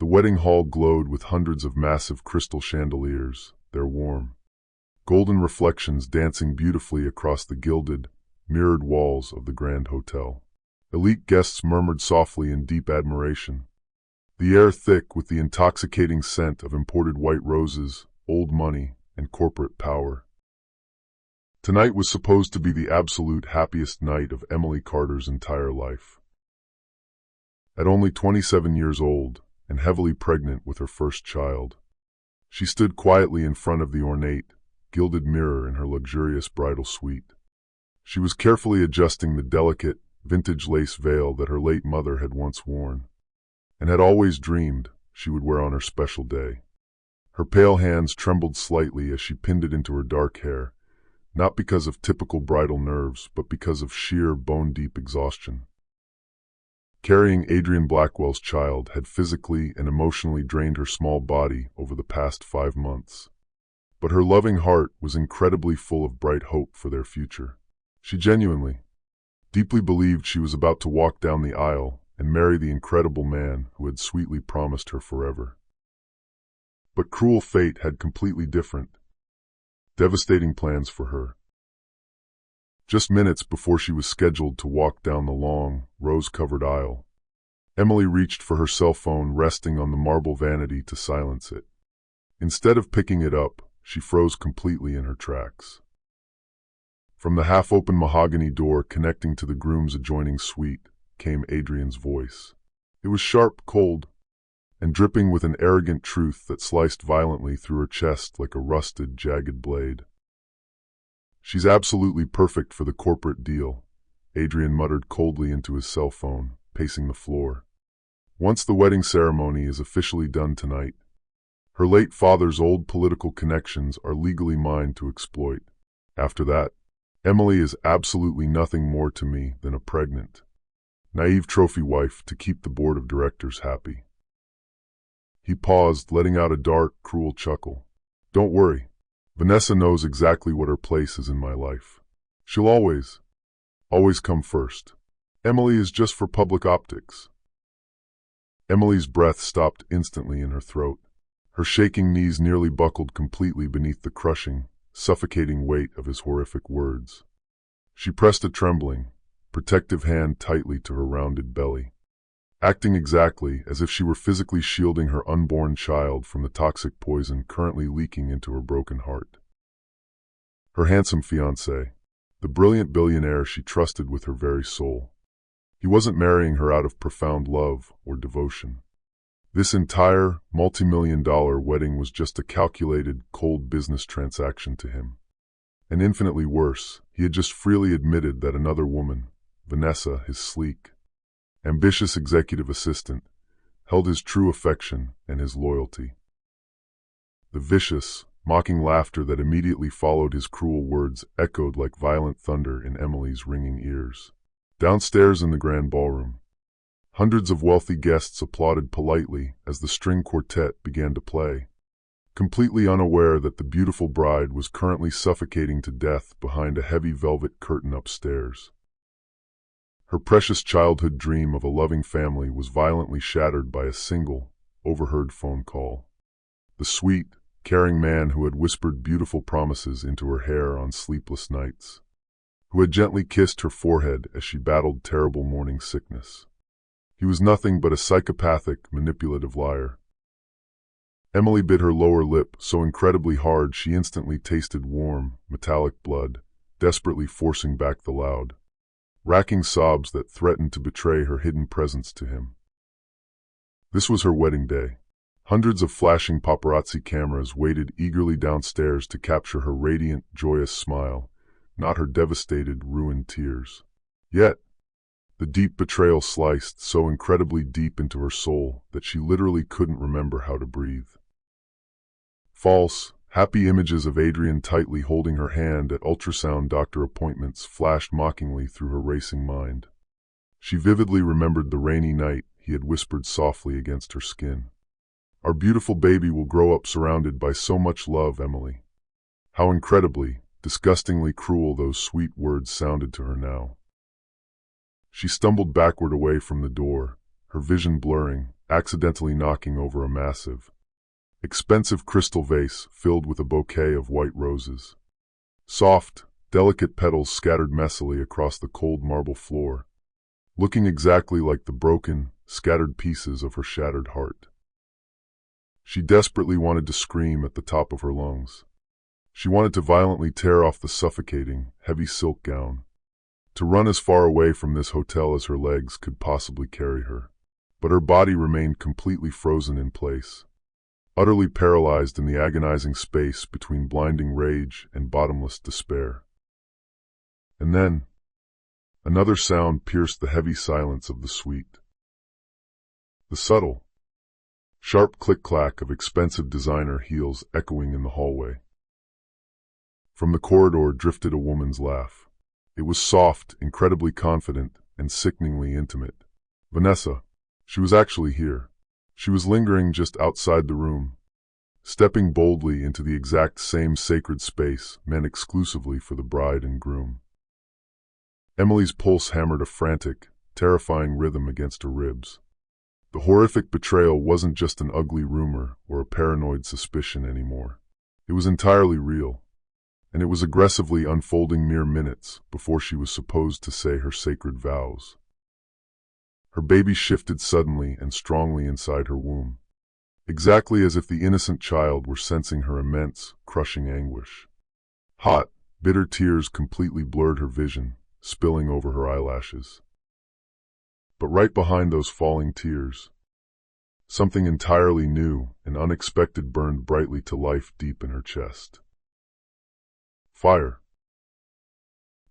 The wedding hall glowed with hundreds of massive crystal chandeliers, their warm, golden reflections dancing beautifully across the gilded, mirrored walls of the grand hotel. Elite guests murmured softly in deep admiration, the air thick with the intoxicating scent of imported white roses, old money, and corporate power. Tonight was supposed to be the absolute happiest night of Emily Carter's entire life. At only 27 years old, and heavily pregnant with her first child, she stood quietly in front of the ornate, gilded mirror in her luxurious bridal suite. She was carefully adjusting the delicate, vintage lace veil that her late mother had once worn, and had always dreamed she would wear on her special day. Her pale hands trembled slightly as she pinned it into her dark hair, not because of typical bridal nerves, but because of sheer, bone-deep exhaustion. Carrying Adrian Blackwell's child had physically and emotionally drained her small body over the past 5 months. But her loving heart was incredibly full of bright hope for their future. She genuinely, deeply believed she was about to walk down the aisle and marry the incredible man who had sweetly promised her forever. But cruel fate had completely different, devastating plans for her. Just minutes before she was scheduled to walk down the long, rose-covered aisle, Emily reached for her cell phone resting on the marble vanity to silence it. Instead of picking it up, she froze completely in her tracks. From the half-open mahogany door connecting to the groom's adjoining suite came Adrian's voice. It was sharp, cold, and dripping with an arrogant truth that sliced violently through her chest like a rusted, jagged blade. "She's absolutely perfect for the corporate deal," Adrian muttered coldly into his cell phone, pacing the floor. "Once the wedding ceremony is officially done tonight, her late father's old political connections are legally mine to exploit. After that, Emily is absolutely nothing more to me than a pregnant, naive trophy wife to keep the board of directors happy." He paused, letting out a dark, cruel chuckle. "Don't worry. Vanessa knows exactly what her place is in my life. She'll always come first. Emily is just for public optics." Emily's breath stopped instantly in her throat. Her shaking knees nearly buckled completely beneath the crushing, suffocating weight of his horrific words. She pressed a trembling, protective hand tightly to her rounded belly, acting exactly as if she were physically shielding her unborn child from the toxic poison currently leaking into her broken heart. Her handsome fiancé, the brilliant billionaire she trusted with her very soul. He wasn't marrying her out of profound love or devotion. This entire, multi-million-dollar wedding was just a calculated, cold business transaction to him. And infinitely worse, he had just freely admitted that another woman, Vanessa, his sleek, ambitious executive assistant, held his true affection and his loyalty. The vicious, mocking laughter that immediately followed his cruel words echoed like violent thunder in Emily's ringing ears. Downstairs in the grand ballroom, hundreds of wealthy guests applauded politely as the string quartet began to play, completely unaware that the beautiful bride was currently suffocating to death behind a heavy velvet curtain upstairs. Her precious childhood dream of a loving family was violently shattered by a single, overheard phone call. The sweet, caring man who had whispered beautiful promises into her hair on sleepless nights, who had gently kissed her forehead as she battled terrible morning sickness. He was nothing but a psychopathic, manipulative liar. Emily bit her lower lip so incredibly hard she instantly tasted warm, metallic blood, desperately forcing back the loud, racking sobs that threatened to betray her hidden presence to him. This was her wedding day. Hundreds of flashing paparazzi cameras waited eagerly downstairs to capture her radiant, joyous smile, not her devastated, ruined tears. Yet, the deep betrayal sliced so incredibly deep into her soul that she literally couldn't remember how to breathe. False, happy images of Adrian tightly holding her hand at ultrasound doctor appointments flashed mockingly through her racing mind. She vividly remembered the rainy night he had whispered softly against her skin. "Our beautiful baby will grow up surrounded by so much love, Emily." How incredibly, disgustingly cruel those sweet words sounded to her now. She stumbled backward away from the door, her vision blurring accidentally knocking over a massive, expensive crystal vase filled with a bouquet of white roses. Soft, delicate petals scattered messily across the cold marble floor, looking exactly like the broken, scattered pieces of her shattered heart. She desperately wanted to scream at the top of her lungs. She wanted to violently tear off the suffocating, heavy silk gown, to run as far away from this hotel as her legs could possibly carry her. But her body remained completely frozen in place, utterly paralyzed in the agonizing space between blinding rage and bottomless despair. And then, another sound pierced the heavy silence of the suite. The subtle, sharp click-clack of expensive designer heels echoing in the hallway. From the corridor drifted a woman's laugh. It was soft, incredibly confident, and sickeningly intimate. Vanessa. She was actually here. She was lingering just outside the room, stepping boldly into the exact same sacred space meant exclusively for the bride and groom. Emily's pulse hammered a frantic, terrifying rhythm against her ribs. The horrific betrayal wasn't just an ugly rumor or a paranoid suspicion anymore. It was entirely real, and it was aggressively unfolding mere minutes before she was supposed to say her sacred vows. Her baby shifted suddenly and strongly inside her womb, exactly as if the innocent child were sensing her immense, crushing anguish. Hot, bitter tears completely blurred her vision, spilling over her eyelashes. But right behind those falling tears, something entirely new and unexpected burned brightly to life deep in her chest. Fire.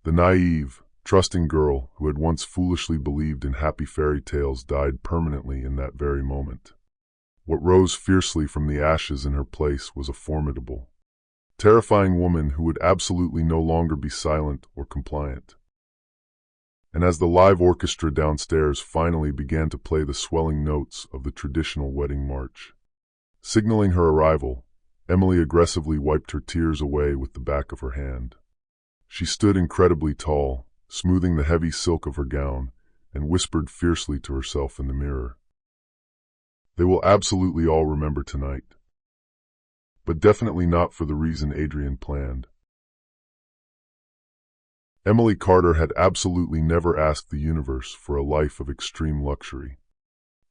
The naive, trusting girl who had once foolishly believed in happy fairy tales died permanently in that very moment. What rose fiercely from the ashes in her place was a formidable, terrifying woman who would absolutely no longer be silent or compliant. And as the live orchestra downstairs finally began to play the swelling notes of the traditional wedding march, signaling her arrival, Emily aggressively wiped her tears away with the back of her hand. She stood incredibly tall, smoothing the heavy silk of her gown, and whispered fiercely to herself in the mirror. They will absolutely all remember tonight. But definitely not for the reason Adrian planned. Emily Carter had absolutely never asked the universe for a life of extreme luxury.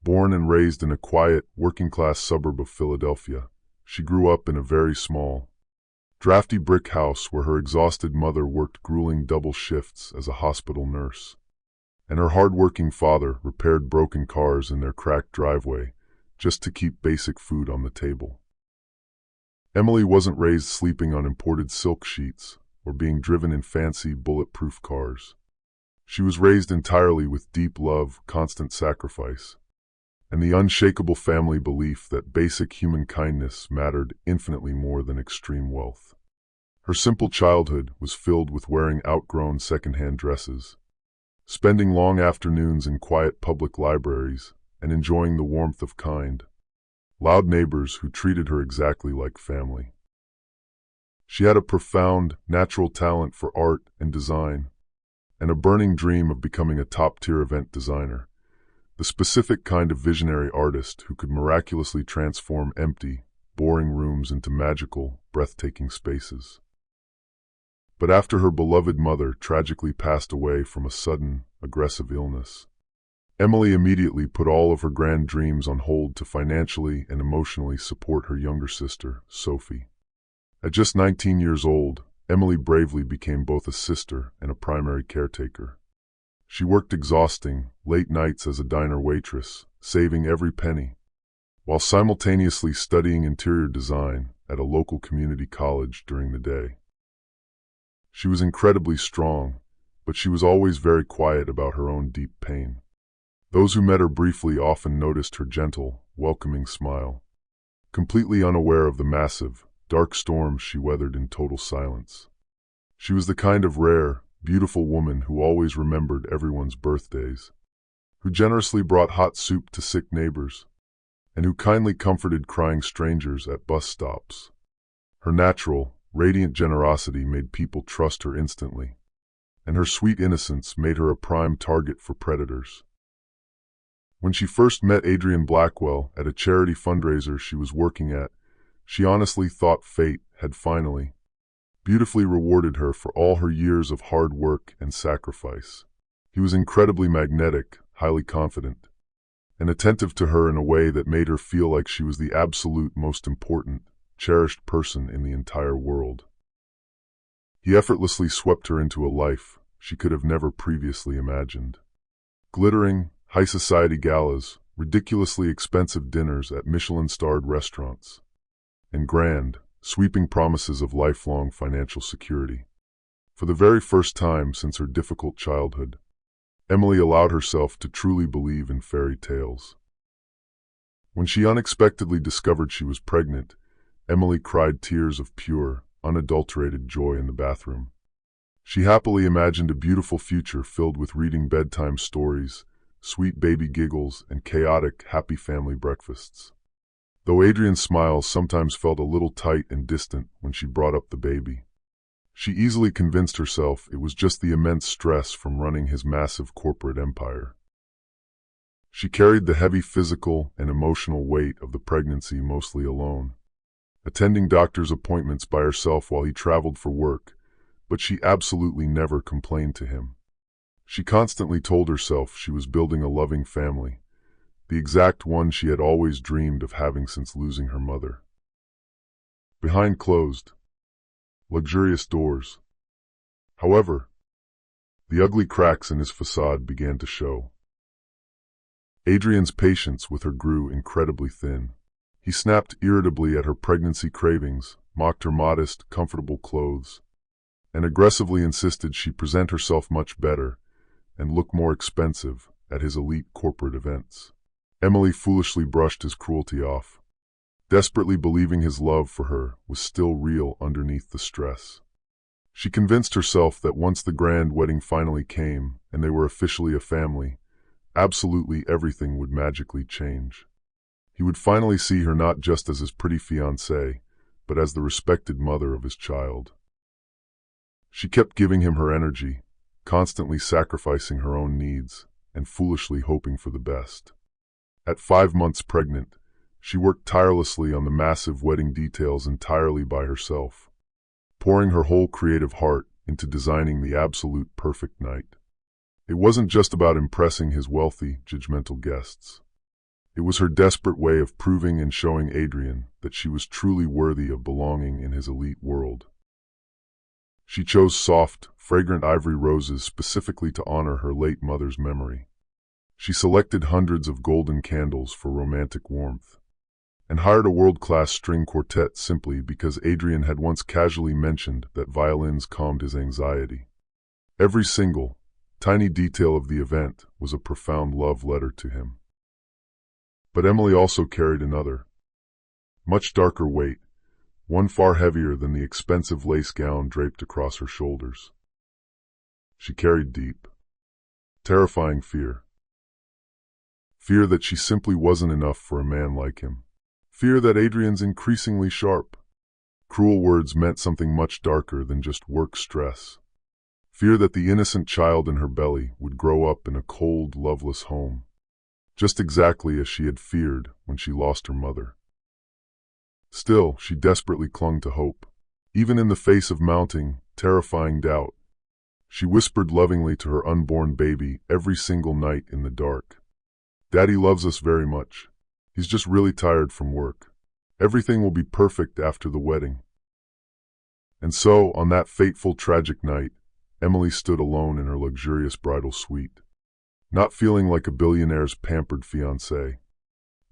Born and raised in a quiet, working-class suburb of Philadelphia, she grew up in a very small, drafty brick house where her exhausted mother worked grueling double shifts as a hospital nurse, and her hard-working father repaired broken cars in their cracked driveway just to keep basic food on the table. Emily wasn't raised sleeping on imported silk sheets or being driven in fancy, bulletproof cars. She was raised entirely with deep love, constant sacrifice, and the unshakable family belief that basic human kindness mattered infinitely more than extreme wealth. Her simple childhood was filled with wearing outgrown second-hand dresses, spending long afternoons in quiet public libraries, and enjoying the warmth of kind, loud neighbors who treated her exactly like family. She had a profound, natural talent for art and design, and a burning dream of becoming a top-tier event designer, the specific kind of visionary artist who could miraculously transform empty, boring rooms into magical, breathtaking spaces. But after her beloved mother tragically passed away from a sudden, aggressive illness, Emily immediately put all of her grand dreams on hold to financially and emotionally support her younger sister, Sophie. At just 19 years old, Emily bravely became both a sister and a primary caretaker. She worked exhausting, late nights as a diner waitress, saving every penny, while simultaneously studying interior design at a local community college during the day. She was incredibly strong, but she was always very quiet about her own deep pain. Those who met her briefly often noticed her gentle, welcoming smile, completely unaware of the massive, dark storms she weathered in total silence. She was the kind of rare, beautiful woman who always remembered everyone's birthdays, who generously brought hot soup to sick neighbors, and who kindly comforted crying strangers at bus stops. Her natural, radiant generosity made people trust her instantly, and her sweet innocence made her a prime target for predators. When she first met Adrian Blackwell at a charity fundraiser she was working at, she honestly thought fate had finally, beautifully rewarded her for all her years of hard work and sacrifice. He was incredibly magnetic, highly confident, and attentive to her in a way that made her feel like she was the absolute most important, cherished person in the entire world. He effortlessly swept her into a life she could have never previously imagined. Glittering, high society galas, ridiculously expensive dinners at Michelin-starred restaurants, and grand, sweeping promises of lifelong financial security. For the very first time since her difficult childhood, Emily allowed herself to truly believe in fairy tales. When she unexpectedly discovered she was pregnant, Emily cried tears of pure, unadulterated joy in the bathroom. She happily imagined a beautiful future filled with reading bedtime stories, sweet baby giggles, and chaotic, happy family breakfasts. Though Adrian's smiles sometimes felt a little tight and distant when she brought up the baby, she easily convinced herself it was just the immense stress from running his massive corporate empire. She carried the heavy physical and emotional weight of the pregnancy mostly alone, attending doctor's appointments by herself while he traveled for work, but she absolutely never complained to him. She constantly told herself she was building a loving family, the exact one she had always dreamed of having since losing her mother. Behind closed, luxurious doors, however, the ugly cracks in his facade began to show. Adrian's patience with her grew incredibly thin. He snapped irritably at her pregnancy cravings, mocked her modest, comfortable clothes, and aggressively insisted she present herself much better and look more expensive at his elite corporate events. Emily foolishly brushed his cruelty off, desperately believing his love for her was still real underneath the stress. She convinced herself that once the grand wedding finally came and they were officially a family, absolutely everything would magically change. He would finally see her not just as his pretty fiancée, but as the respected mother of his child. She kept giving him her energy, constantly sacrificing her own needs, and foolishly hoping for the best. At 5 months pregnant, she worked tirelessly on the massive wedding details entirely by herself, pouring her whole creative heart into designing the absolute perfect night. It wasn't just about impressing his wealthy, judgmental guests. It was her desperate way of proving and showing Adrian that she was truly worthy of belonging in his elite world. She chose soft, fragrant ivory roses specifically to honor her late mother's memory. She selected hundreds of golden candles for romantic warmth, and hired a world-class string quartet simply because Adrian had once casually mentioned that violins calmed his anxiety. Every single, tiny detail of the event was a profound love letter to him. But Emily also carried another, much darker weight, one far heavier than the expensive lace gown draped across her shoulders. She carried deep, terrifying fear. Fear that she simply wasn't enough for a man like him. Fear that Adrian's increasingly sharp, cruel words meant something much darker than just work stress. Fear that the innocent child in her belly would grow up in a cold, loveless home, just exactly as she had feared when she lost her mother. Still, she desperately clung to hope. Even in the face of mounting, terrifying doubt, she whispered lovingly to her unborn baby every single night in the dark, "Daddy loves us very much. He's just really tired from work. Everything will be perfect after the wedding." And so, on that fateful, tragic night, Emily stood alone in her luxurious bridal suite, not feeling like a billionaire's pampered fiancé,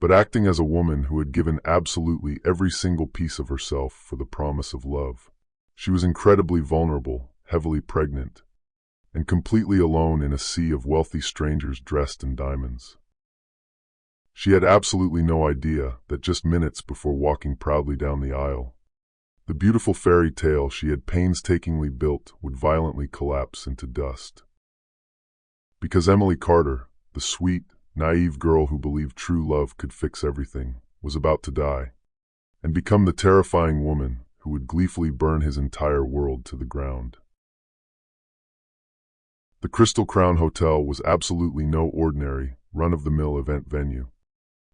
but acting as a woman who had given absolutely every single piece of herself for the promise of love. She was incredibly vulnerable, heavily pregnant, and completely alone in a sea of wealthy strangers dressed in diamonds. She had absolutely no idea that just minutes before walking proudly down the aisle, the beautiful fairy tale she had painstakingly built would violently collapse into dust. Because Emily Carter, the sweet, naive girl who believed true love could fix everything, was about to die, and become the terrifying woman who would gleefully burn his entire world to the ground. The Crystal Crown Hotel was absolutely no ordinary, run-of-the-mill event venue.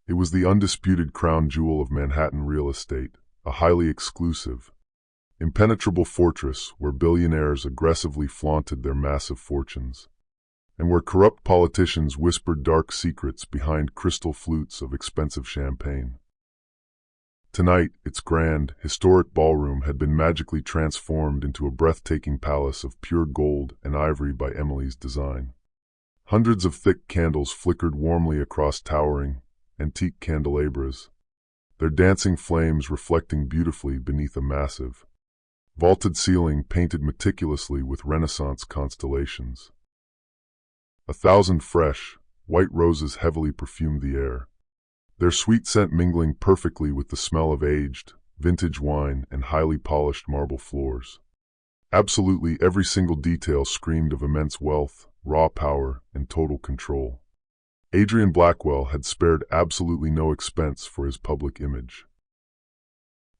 It was the undisputed crown jewel of Manhattan real estate, a highly exclusive, impenetrable fortress where billionaires aggressively flaunted their massive fortunes, and where corrupt politicians whispered dark secrets behind crystal flutes of expensive champagne. Tonight, its grand, historic ballroom had been magically transformed into a breathtaking palace of pure gold and ivory by Emily's design. Hundreds of thick candles flickered warmly across towering, antique candelabras, their dancing flames reflecting beautifully beneath a massive, vaulted ceiling painted meticulously with Renaissance constellations. 1,000 fresh, white roses heavily perfumed the air, their sweet scent mingling perfectly with the smell of aged, vintage wine and highly polished marble floors. Absolutely every single detail screamed of immense wealth, raw power, and total control. Adrian Blackwell had spared absolutely no expense for his public image.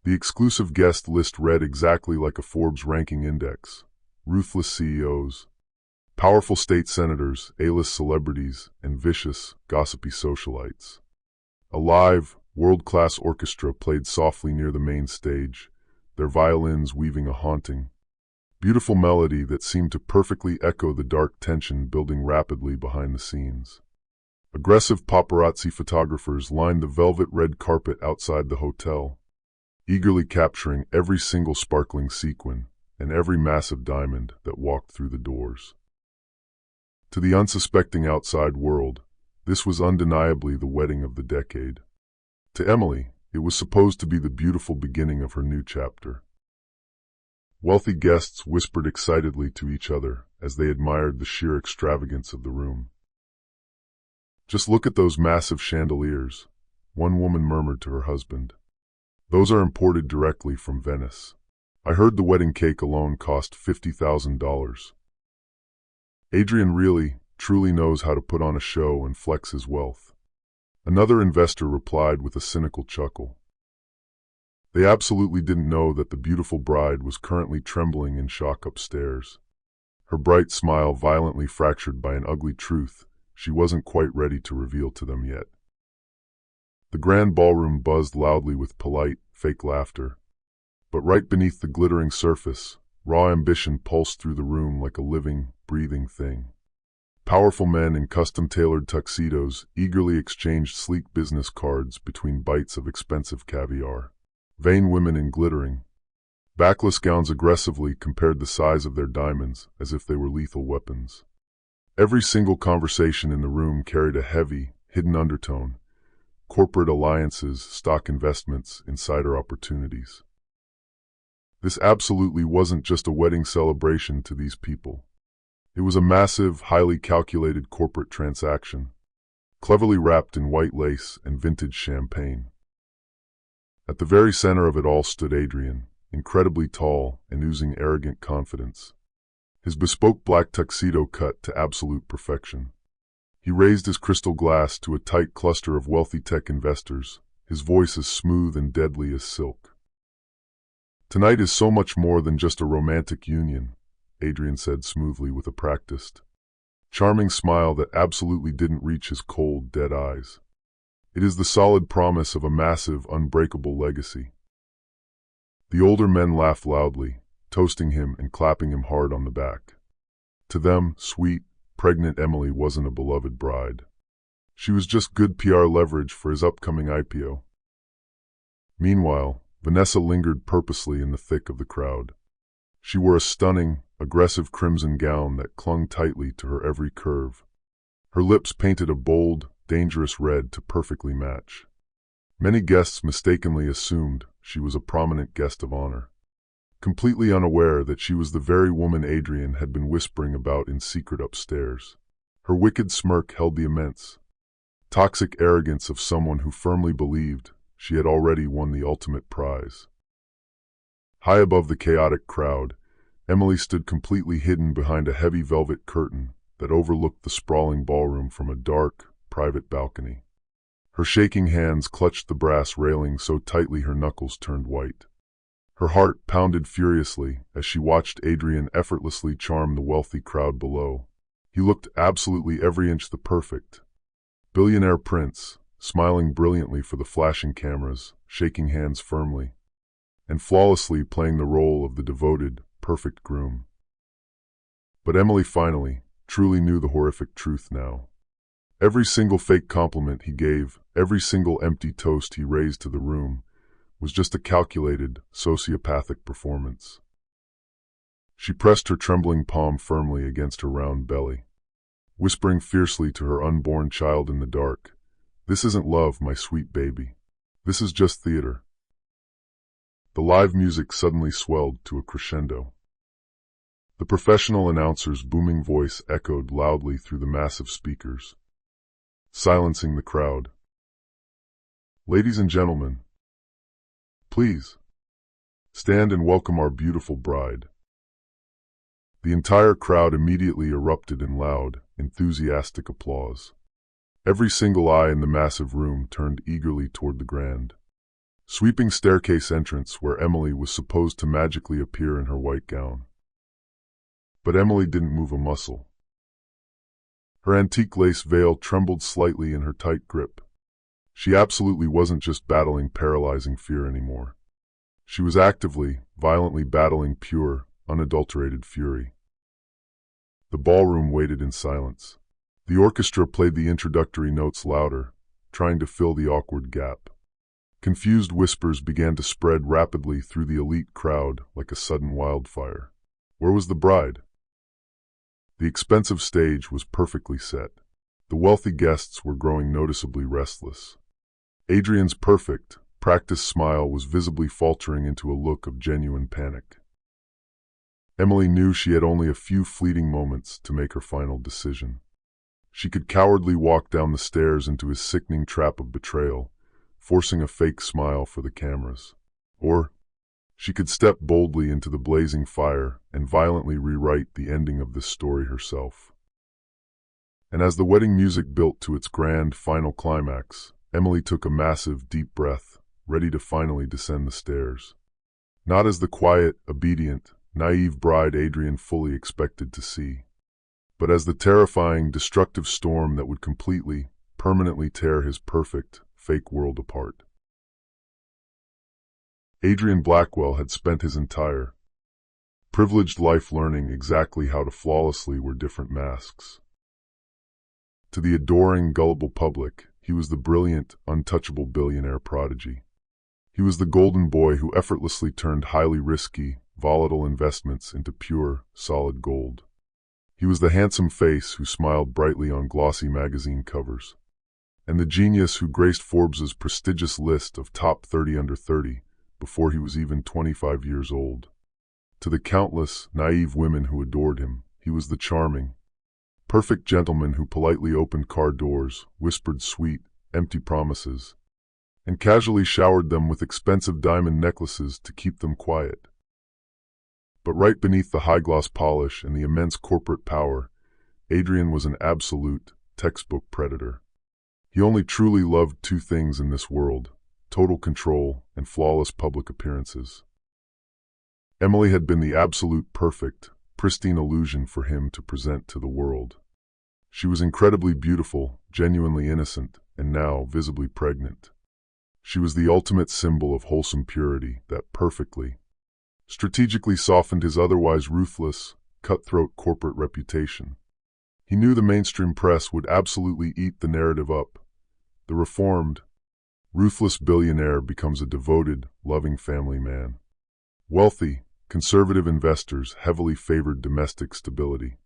The exclusive guest list read exactly like a Forbes ranking index: ruthless CEOs, powerful state senators, A-list celebrities, and vicious, gossipy socialites. A live, world-class orchestra played softly near the main stage, their violins weaving a haunting, beautiful melody that seemed to perfectly echo the dark tension building rapidly behind the scenes. Aggressive paparazzi photographers lined the velvet red carpet outside the hotel, eagerly capturing every single sparkling sequin and every massive diamond that walked through the doors. To the unsuspecting outside world, this was undeniably the wedding of the decade. To Emily, it was supposed to be the beautiful beginning of her new chapter. Wealthy guests whispered excitedly to each other as they admired the sheer extravagance of the room. "Just look at those massive chandeliers," one woman murmured to her husband. "Those are imported directly from Venice. I heard the wedding cake alone cost $50,000. Adrian really, truly knows how to put on a show and flex his wealth." Another investor replied with a cynical chuckle. They absolutely didn't know that the beautiful bride was currently trembling in shock upstairs. Her bright smile violently fractured by an ugly truth she wasn't quite ready to reveal to them yet. The grand ballroom buzzed loudly with polite, fake laughter. But right beneath the glittering surface, raw ambition pulsed through the room like a living, breathing thing. Powerful men in custom-tailored tuxedos eagerly exchanged sleek business cards between bites of expensive caviar. Vain women in glittering, backless gowns aggressively compared the size of their diamonds as if they were lethal weapons. Every single conversation in the room carried a heavy, hidden undertone: corporate alliances, stock investments, insider opportunities. This absolutely wasn't just a wedding celebration to these people. It was a massive, highly calculated corporate transaction, cleverly wrapped in white lace and vintage champagne. At the very center of it all stood Adrian, incredibly tall and oozing arrogant confidence, his bespoke black tuxedo cut to absolute perfection. He raised his crystal glass to a tight cluster of wealthy tech investors, his voice as smooth and deadly as silk. "Tonight is so much more than just a romantic union," Adrian said smoothly with a practiced, charming smile that absolutely didn't reach his cold, dead eyes. "It is the solid promise of a massive, unbreakable legacy." The older men laughed loudly, toasting him and clapping him hard on the back. To them, sweet, pregnant Emily wasn't a beloved bride. She was just good PR leverage for his upcoming IPO. Meanwhile, Vanessa lingered purposely in the thick of the crowd. She wore a stunning, aggressive crimson gown that clung tightly to her every curve. Her lips painted a bold, dangerous red to perfectly match. Many guests mistakenly assumed she was a prominent guest of honor, completely unaware that she was the very woman Adrian had been whispering about in secret upstairs. Her wicked smirk held the immense, toxic arrogance of someone who firmly believed she had already won the ultimate prize. High above the chaotic crowd, Emily stood completely hidden behind a heavy velvet curtain that overlooked the sprawling ballroom from a dark, private balcony. Her shaking hands clutched the brass railing so tightly her knuckles turned white. Her heart pounded furiously as she watched Adrian effortlessly charm the wealthy crowd below, He looked absolutely every inch the perfect billionaire prince, smiling brilliantly for the flashing cameras, shaking hands firmly, and flawlessly playing the role of the devoted, perfect groom. But Emily finally, truly knew the horrific truth now. Every single fake compliment he gave, every single empty toast he raised to the room, was just a calculated, sociopathic performance. She pressed her trembling palm firmly against her round belly, whispering fiercely to her unborn child in the dark, "This isn't love, my sweet baby. This is just theater." The live music suddenly swelled to a crescendo. The professional announcer's booming voice echoed loudly through the massive speakers, silencing the crowd. "Ladies and gentlemen, please stand and welcome our beautiful bride." The entire crowd immediately erupted in loud, enthusiastic applause. Every single eye in the massive room turned eagerly toward the grand, sweeping staircase entrance where Emily was supposed to magically appear in her white gown. But Emily didn't move a muscle. Her antique lace veil trembled slightly in her tight grip. She absolutely wasn't just battling paralyzing fear anymore. She was actively, violently battling pure, unadulterated fury. The ballroom waited in silence. The orchestra played the introductory notes louder, trying to fill the awkward gap. Confused whispers began to spread rapidly through the elite crowd like a sudden wildfire. Where was the bride? The expensive stage was perfectly set. The wealthy guests were growing noticeably restless. Adrian's perfect, practiced smile was visibly faltering into a look of genuine panic. Emily knew she had only a few fleeting moments to make her final decision. She could cowardly walk down the stairs into his sickening trap of betrayal, forcing a fake smile for the cameras. Or she could step boldly into the blazing fire and violently rewrite the ending of this story herself. And as the wedding music built to its grand final climax, Emily took a massive, deep breath, ready to finally descend the stairs. Not as the quiet, obedient, naive bride Adrian fully expected to see, but as the terrifying, destructive storm that would completely, permanently tear his perfect, fake world apart. Adrian Blackwell had spent his entire, privileged life learning exactly how to flawlessly wear different masks. To the adoring, gullible public, he was the brilliant, untouchable billionaire prodigy. He was the golden boy who effortlessly turned highly risky, volatile investments into pure, solid gold. He was the handsome face who smiled brightly on glossy magazine covers, and the genius who graced Forbes's prestigious list of top 30 under 30 before he was even 25 years old. To the countless, naive women who adored him, he was the charming, perfect gentleman who politely opened car doors, whispered sweet, empty promises, and casually showered them with expensive diamond necklaces to keep them quiet. But right beneath the high-gloss polish and the immense corporate power, Adrian was an absolute, textbook predator. He only truly loved two things in this world: total control and flawless public appearances. Emily had been the absolute perfect, pristine illusion for him to present to the world. She was incredibly beautiful, genuinely innocent, and now visibly pregnant. She was the ultimate symbol of wholesome purity that perfectly, strategically softened his otherwise ruthless, cutthroat corporate reputation. He knew the mainstream press would absolutely eat the narrative up. The reformed, ruthless billionaire becomes a devoted, loving family man. Wealthy, conservative investors heavily favored domestic stability.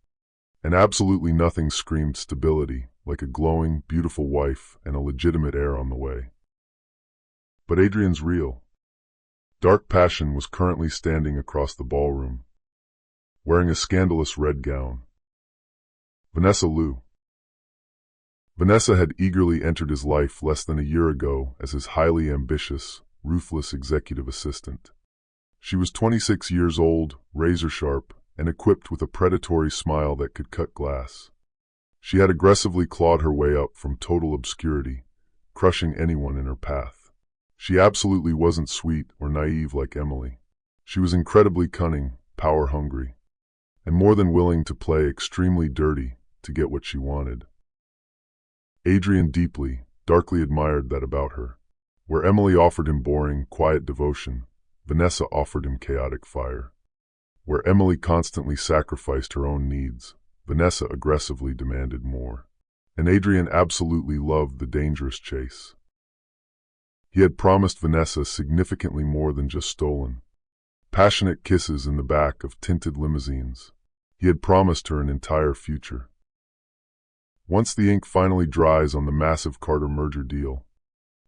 And absolutely nothing screamed stability like a glowing, beautiful wife and a legitimate heir on the way. But Adrian's real, dark passion was currently standing across the ballroom, wearing a scandalous red gown. Vanessa Liu. Vanessa had eagerly entered his life less than a year ago as his highly ambitious, ruthless executive assistant. She was 26 years old, razor-sharp, and equipped with a predatory smile that could cut glass. She had aggressively clawed her way up from total obscurity, crushing anyone in her path. She absolutely wasn't sweet or naive like Emily. She was incredibly cunning, power-hungry, and more than willing to play extremely dirty to get what she wanted. Adrian deeply, darkly admired that about her. Where Emily offered him boring, quiet devotion, Vanessa offered him chaotic fire. Where Emily constantly sacrificed her own needs, Vanessa aggressively demanded more. And Adrian absolutely loved the dangerous chase. He had promised Vanessa significantly more than just stolen. Passionate kisses in the back of tinted limousines. He had promised her an entire future. Once the ink finally dries on the massive Carter merger deal,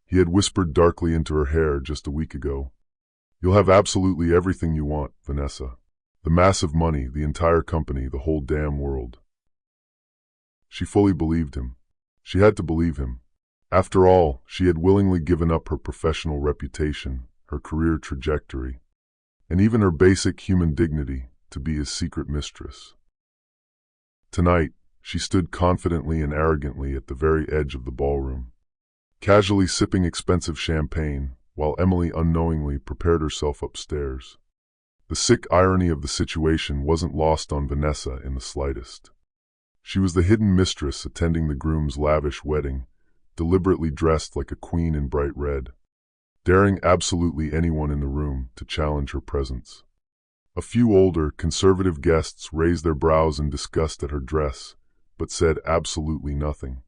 he had whispered darkly into her hair just a week ago, "You'll have absolutely everything you want, Vanessa. The massive money, the entire company, the whole damn world." She fully believed him. She had to believe him. After all, she had willingly given up her professional reputation, her career trajectory, and even her basic human dignity to be his secret mistress. Tonight, she stood confidently and arrogantly at the very edge of the ballroom, casually sipping expensive champagne, while Emily unknowingly prepared herself upstairs. The sick irony of the situation wasn't lost on Vanessa in the slightest. She was the hidden mistress attending the groom's lavish wedding, deliberately dressed like a queen in bright red, daring absolutely anyone in the room to challenge her presence. A few older, conservative guests raised their brows in disgust at her dress, but said absolutely nothing.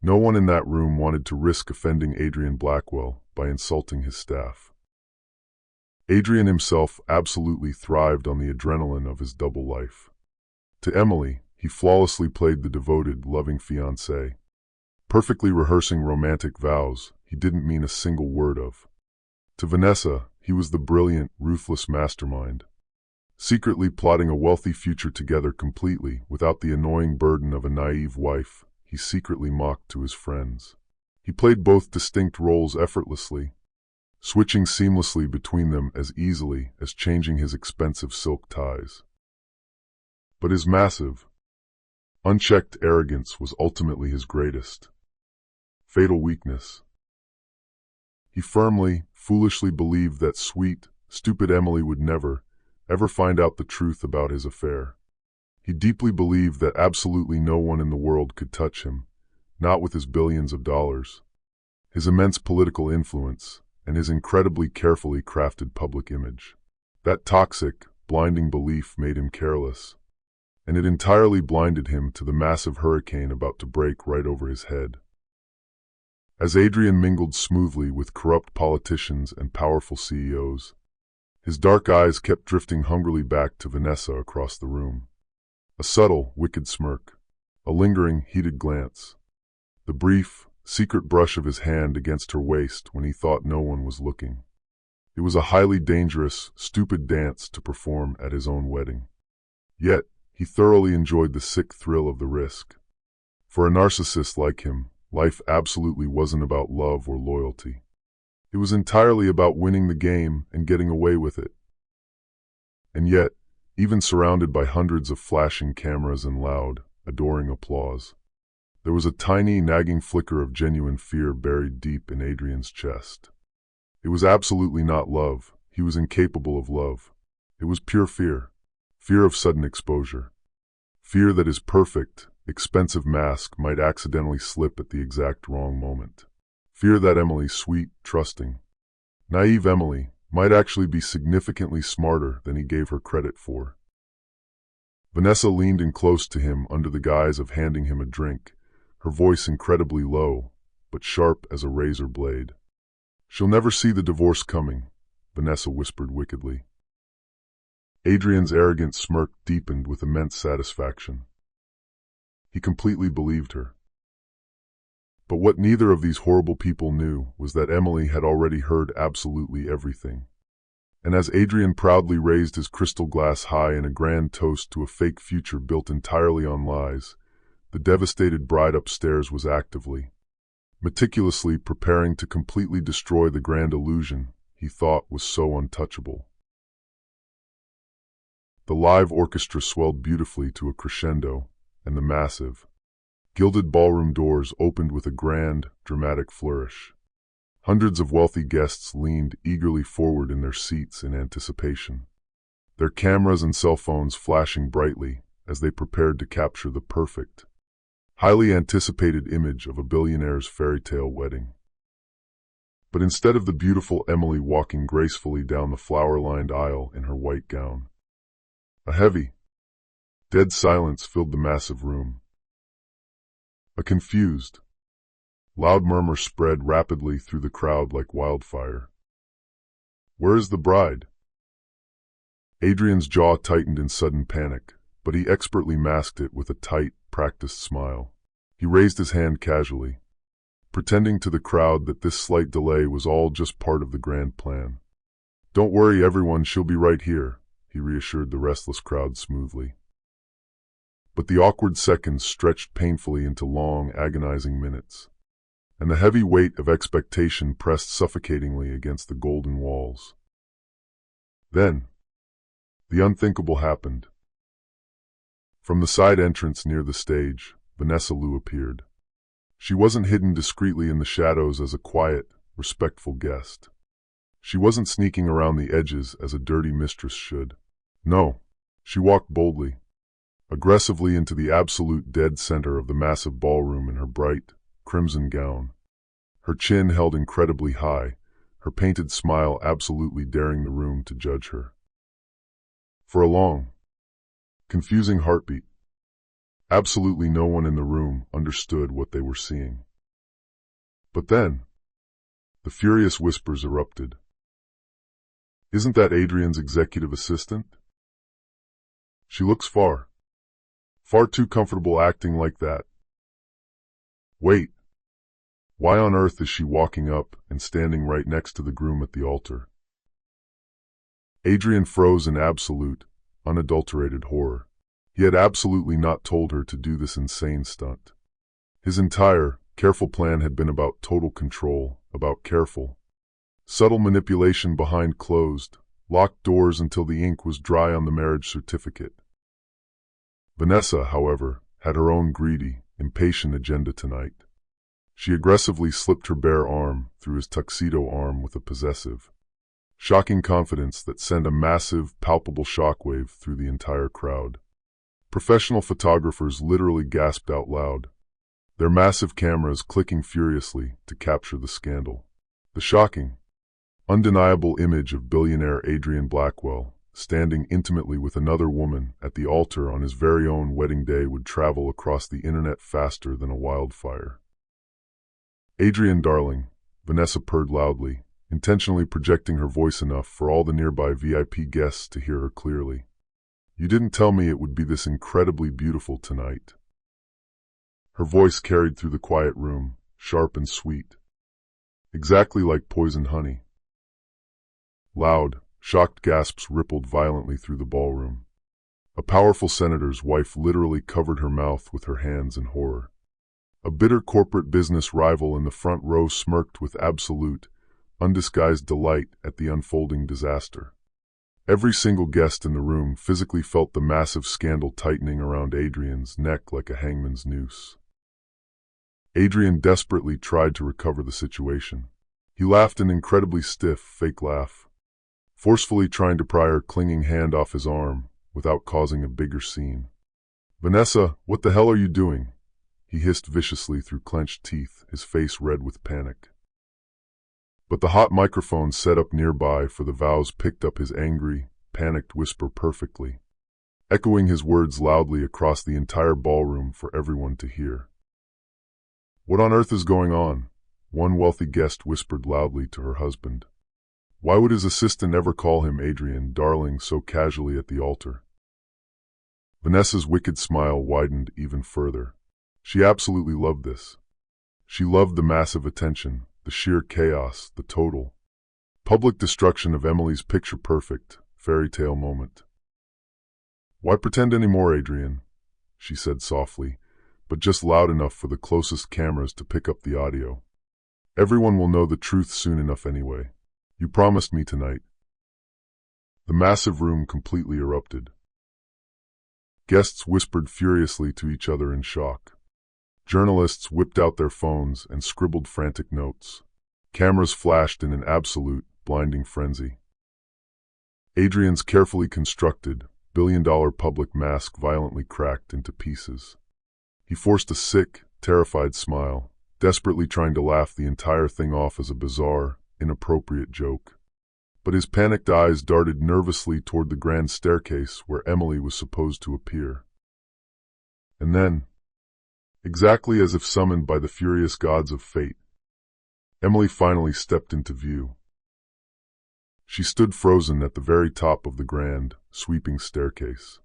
No one in that room wanted to risk offending Adrian Blackwell by insulting his staff. Adrian himself absolutely thrived on the adrenaline of his double life. To Emily, he flawlessly played the devoted, loving fiancé, perfectly rehearsing romantic vows he didn't mean a single word of. To Vanessa, he was the brilliant, ruthless mastermind, secretly plotting a wealthy future together completely without the annoying burden of a naive wife he secretly mocked to his friends. He played both distinct roles effortlessly, switching seamlessly between them as easily as changing his expensive silk ties. But his massive, unchecked arrogance was ultimately his greatest, fatal weakness. He firmly, foolishly believed that sweet, stupid Emily would never, ever find out the truth about his affair. He deeply believed that absolutely no one in the world could touch him, not with his billions of dollars, his immense political influence, and his incredibly carefully crafted public image. That toxic, blinding belief made him careless, and it entirely blinded him to the massive hurricane about to break right over his head. As Adrian mingled smoothly with corrupt politicians and powerful CEOs, his dark eyes kept drifting hungrily back to Vanessa across the room. A subtle, wicked smirk, a lingering, heated glance, the brief, secret brush of his hand against her waist when he thought no one was looking. It was a highly dangerous, stupid dance to perform at his own wedding. Yet, he thoroughly enjoyed the sick thrill of the risk. For a narcissist like him, life absolutely wasn't about love or loyalty. It was entirely about winning the game and getting away with it. And yet, even surrounded by hundreds of flashing cameras and loud, adoring applause, there was a tiny, nagging flicker of genuine fear buried deep in Adrian's chest. It was absolutely not love. He was incapable of love. It was pure fear. Fear of sudden exposure. Fear that his perfect, expensive mask might accidentally slip at the exact wrong moment. Fear that Emily's sweet, trusting, naive Emily might actually be significantly smarter than he gave her credit for. Vanessa leaned in close to him under the guise of handing him a drink, her voice incredibly low, but sharp as a razor blade. "She'll never see the divorce coming," Vanessa whispered wickedly. Adrian's arrogant smirk deepened with immense satisfaction. He completely believed her. But what neither of these horrible people knew was that Emily had already heard absolutely everything. And as Adrian proudly raised his crystal glass high in a grand toast to a fake future built entirely on lies, the devastated bride upstairs was actively, meticulously preparing to completely destroy the grand illusion he thought was so untouchable. The live orchestra swelled beautifully to a crescendo, and the massive, gilded ballroom doors opened with a grand, dramatic flourish. Hundreds of wealthy guests leaned eagerly forward in their seats in anticipation, their cameras and cell phones flashing brightly as they prepared to capture the perfect, highly anticipated image of a billionaire's fairy tale wedding. But instead of the beautiful Emily walking gracefully down the flower-lined aisle in her white gown, a heavy, dead silence filled the massive room. A confused, loud murmur spread rapidly through the crowd like wildfire. "Where is the bride?" Adrian's jaw tightened in sudden panic, but he expertly masked it with a tight, practiced smile. He raised his hand casually, pretending to the crowd that this slight delay was all just part of the grand plan. "Don't worry, everyone, she'll be right here," he reassured the restless crowd smoothly. But the awkward seconds stretched painfully into long, agonizing minutes, and the heavy weight of expectation pressed suffocatingly against the golden walls. Then, the unthinkable happened. From the side entrance near the stage, Vanessa Liu appeared. She wasn't hidden discreetly in the shadows as a quiet, respectful guest. She wasn't sneaking around the edges as a dirty mistress should. No, she walked boldly, aggressively into the absolute dead center of the massive ballroom in her bright, crimson gown. Her chin held incredibly high, her painted smile absolutely daring the room to judge her. For a long, confusing heartbeat, absolutely no one in the room understood what they were seeing. But then, the furious whispers erupted. "Isn't that Adrian's executive assistant? She looks far too comfortable acting like that. Wait, why on earth is she walking up and standing right next to the groom at the altar?" Adrian froze in absolute, unadulterated horror. He had absolutely not told her to do this insane stunt. His entire, careful plan had been about total control, about careful, subtle manipulation behind closed, locked doors until the ink was dry on the marriage certificate. Vanessa, however, had her own greedy, impatient agenda tonight. She aggressively slipped her bare arm through his tuxedo arm with a possessive, shocking confidence that sent a massive, palpable shockwave through the entire crowd. Professional photographers literally gasped out loud, their massive cameras clicking furiously to capture the scandal. The shocking, undeniable image of billionaire Adrian Blackwell standing intimately with another woman at the altar on his very own wedding day would travel across the internet faster than a wildfire. "Adrian, darling," Vanessa purred loudly, intentionally projecting her voice enough for all the nearby VIP guests to hear her clearly. "You didn't tell me it would be this incredibly beautiful tonight." Her voice carried through the quiet room, sharp and sweet, exactly like poisoned honey. Loud, shocked gasps rippled violently through the ballroom. A powerful senator's wife literally covered her mouth with her hands in horror. A bitter corporate business rival in the front row smirked with absolute, undisguised delight at the unfolding disaster. Every single guest in the room physically felt the massive scandal tightening around Adrian's neck like a hangman's noose. Adrian desperately tried to recover the situation. He laughed an incredibly stiff, fake laugh, forcefully trying to pry her clinging hand off his arm without causing a bigger scene. "Vanessa, what the hell are you doing?" he hissed viciously through clenched teeth, his face red with panic. But the hot microphone set up nearby for the vows picked up his angry, panicked whisper perfectly, echoing his words loudly across the entire ballroom for everyone to hear. "What on earth is going on?" one wealthy guest whispered loudly to her husband. Why would his assistant ever call him Adrian, darling, so casually at the altar? Vanessa's wicked smile widened even further. She absolutely loved this. She loved the massive attention, the sheer chaos, the total public destruction of Emily's picture-perfect fairy tale moment. "Why pretend anymore, Adrian?" she said softly, but just loud enough for the closest cameras to pick up the audio. "Everyone will know the truth soon enough anyway. You promised me tonight." The massive room completely erupted. Guests whispered furiously to each other in shock. Journalists whipped out their phones and scribbled frantic notes. Cameras flashed in an absolute, blinding frenzy. Adrian's carefully constructed, billion-dollar public mask violently cracked into pieces. He forced a sick, terrified smile, desperately trying to laugh the entire thing off as a bizarre, inappropriate joke. But his panicked eyes darted nervously toward the grand staircase where Emily was supposed to appear. And then, exactly as if summoned by the furious gods of fate, Emily finally stepped into view. She stood frozen at the very top of the grand, sweeping staircase.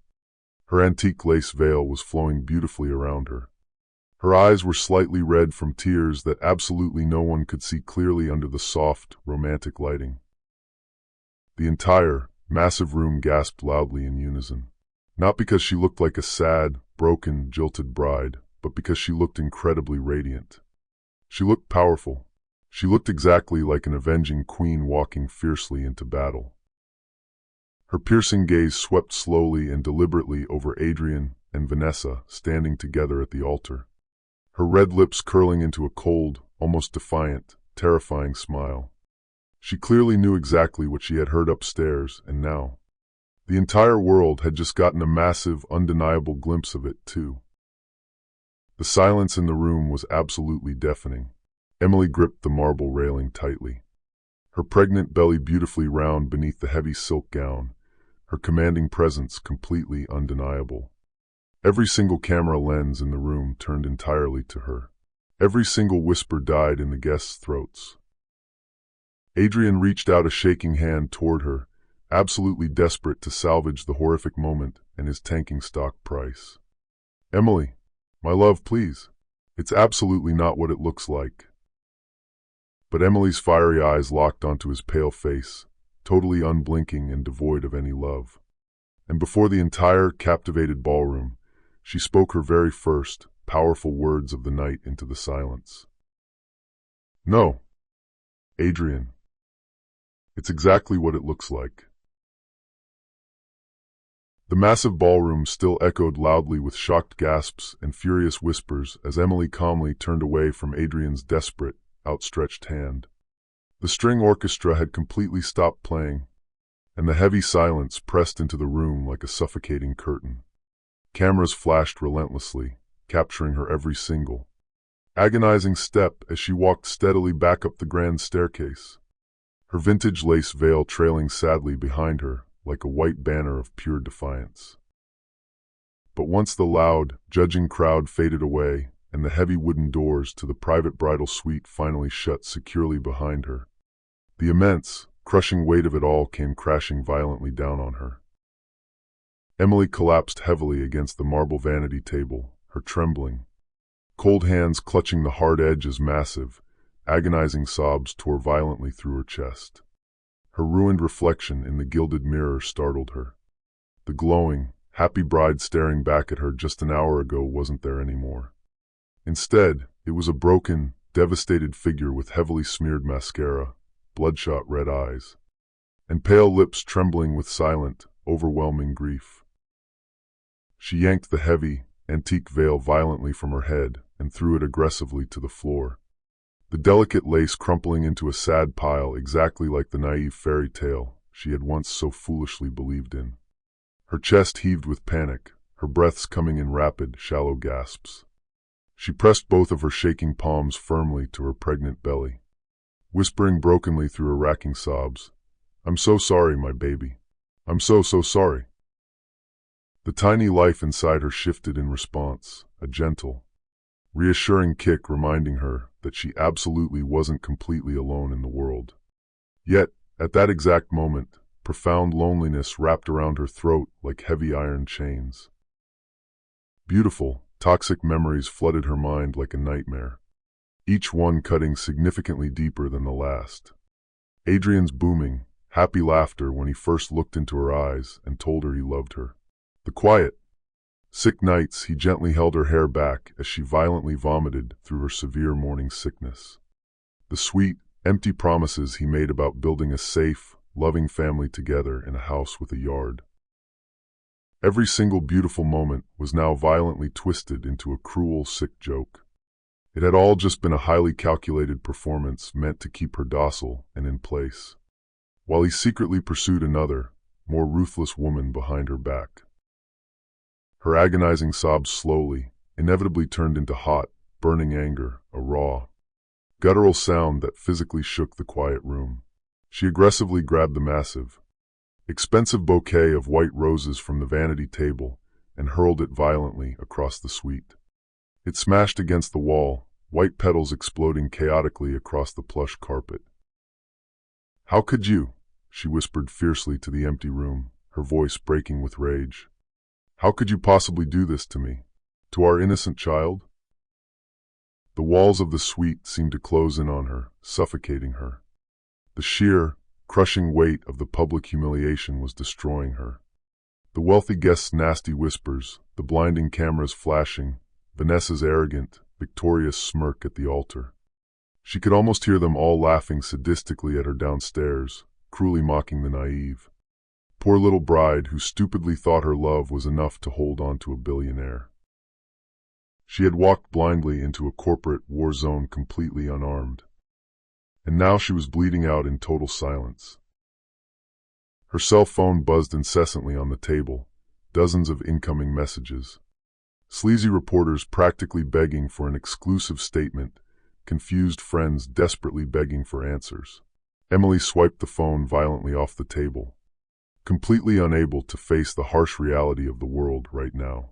Her antique lace veil was flowing beautifully around her. Her eyes were slightly red from tears that absolutely no one could see clearly under the soft, romantic lighting. The entire, massive room gasped loudly in unison. Not because she looked like a sad, broken, jilted bride, but because she looked incredibly radiant. She looked powerful. She looked exactly like an avenging queen walking fiercely into battle. Her piercing gaze swept slowly and deliberately over Adrian and Vanessa standing together at the altar. Her red lips curling into a cold, almost defiant, terrifying smile. She clearly knew exactly what she had heard upstairs, and now, the entire world had just gotten a massive, undeniable glimpse of it, too. The silence in the room was absolutely deafening. Emily gripped the marble railing tightly. Her pregnant belly beautifully round beneath the heavy silk gown, her commanding presence completely undeniable. Every single camera lens in the room turned entirely to her. Every single whisper died in the guests' throats. Adrian reached out a shaking hand toward her, absolutely desperate to salvage the horrific moment and his tanking stock price. "Emily, my love, please. It's absolutely not what it looks like." But Emily's fiery eyes locked onto his pale face, totally unblinking and devoid of any love. And before the entire captivated ballroom, she spoke her very first, powerful words of the night into the silence. "No, Adrian. It's exactly what it looks like." The massive ballroom still echoed loudly with shocked gasps and furious whispers as Emily calmly turned away from Adrian's desperate, outstretched hand. The string orchestra had completely stopped playing, and the heavy silence pressed into the room like a suffocating curtain. Cameras flashed relentlessly, capturing her every single, agonizing step as she walked steadily back up the grand staircase. Her vintage lace veil trailing sadly behind her like a white banner of pure defiance. But once the loud, judging crowd faded away and the heavy wooden doors to the private bridal suite finally shut securely behind her, the immense, crushing weight of it all came crashing violently down on her. Emily collapsed heavily against the marble vanity table, her trembling, cold hands clutching the hard edge as massive, agonizing sobs tore violently through her chest. Her ruined reflection in the gilded mirror startled her. The glowing, happy bride staring back at her just an hour ago wasn't there anymore. Instead, it was a broken, devastated figure with heavily smeared mascara, bloodshot red eyes, and pale lips trembling with silent, overwhelming grief. She yanked the heavy, antique veil violently from her head and threw it aggressively to the floor, the delicate lace crumpling into a sad pile exactly like the naive fairy tale she had once so foolishly believed in. Her chest heaved with panic, her breaths coming in rapid, shallow gasps. She pressed both of her shaking palms firmly to her pregnant belly, whispering brokenly through her racking sobs, "I'm so sorry, my baby. I'm so sorry." The tiny life inside her shifted in response, a gentle, reassuring kick reminding her that she absolutely wasn't completely alone in the world. Yet, at that exact moment, profound loneliness wrapped around her throat like heavy iron chains. Beautiful, toxic memories flooded her mind like a nightmare, each one cutting significantly deeper than the last. Adrian's booming, happy laughter when he first looked into her eyes and told her he loved her. The quiet, sick nights he gently held her hair back as she violently vomited through her severe morning sickness. The sweet, empty promises he made about building a safe, loving family together in a house with a yard. Every single beautiful moment was now violently twisted into a cruel, sick joke. It had all just been a highly calculated performance meant to keep her docile and in place, while he secretly pursued another, more ruthless woman behind her back. Her agonizing sobs slowly, inevitably turned into hot, burning anger, a raw, guttural sound that physically shook the quiet room. She aggressively grabbed the massive, expensive bouquet of white roses from the vanity table and hurled it violently across the suite. It smashed against the wall, white petals exploding chaotically across the plush carpet. "How could you?" she whispered fiercely to the empty room, her voice breaking with rage. "How could you possibly do this to me? To our innocent child?" The walls of the suite seemed to close in on her, suffocating her. The sheer, crushing weight of the public humiliation was destroying her. The wealthy guests' nasty whispers, the blinding cameras flashing, Vanessa's arrogant, victorious smirk at the altar. She could almost hear them all laughing sadistically at her downstairs, cruelly mocking the naive, poor little bride who stupidly thought her love was enough to hold on to a billionaire. She had walked blindly into a corporate war zone completely unarmed, and now she was bleeding out in total silence. Her cell phone buzzed incessantly on the table, dozens of incoming messages. Sleazy reporters practically begging for an exclusive statement, confused friends desperately begging for answers. Emily swiped the phone violently off the table, completely unable to face the harsh reality of the world right now.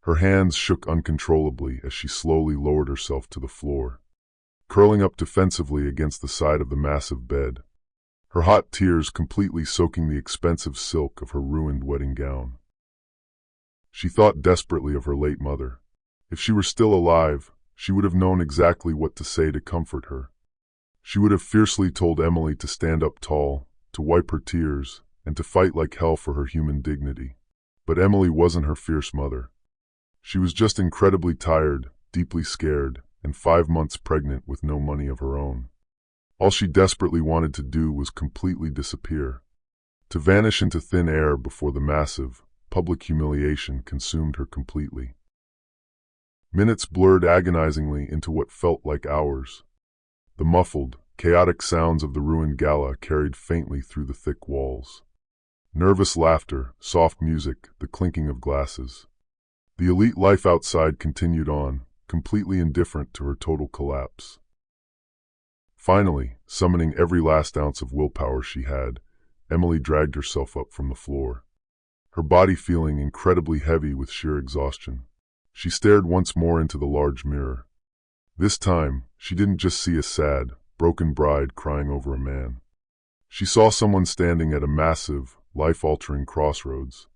Her hands shook uncontrollably as she slowly lowered herself to the floor, curling up defensively against the side of the massive bed, her hot tears completely soaking the expensive silk of her ruined wedding gown. She thought desperately of her late mother. If she were still alive, she would have known exactly what to say to comfort her. She would have fiercely told Emily to stand up tall, to wipe her tears, and to fight like hell for her human dignity. But Emily wasn't her fierce mother. She was just incredibly tired, deeply scared, and 5 months pregnant with no money of her own. All she desperately wanted to do was completely disappear, to vanish into thin air before the massive, public humiliation consumed her completely. Minutes blurred agonizingly into what felt like hours. The muffled, chaotic sounds of the ruined gala carried faintly through the thick walls. Nervous laughter, soft music, the clinking of glasses. The elite life outside continued on, completely indifferent to her total collapse. Finally, summoning every last ounce of willpower she had, Emily dragged herself up from the floor, her body feeling incredibly heavy with sheer exhaustion. She stared once more into the large mirror. This time, she didn't just see a sad, broken bride crying over a man. She saw someone standing at a massive, life-altering crossroads.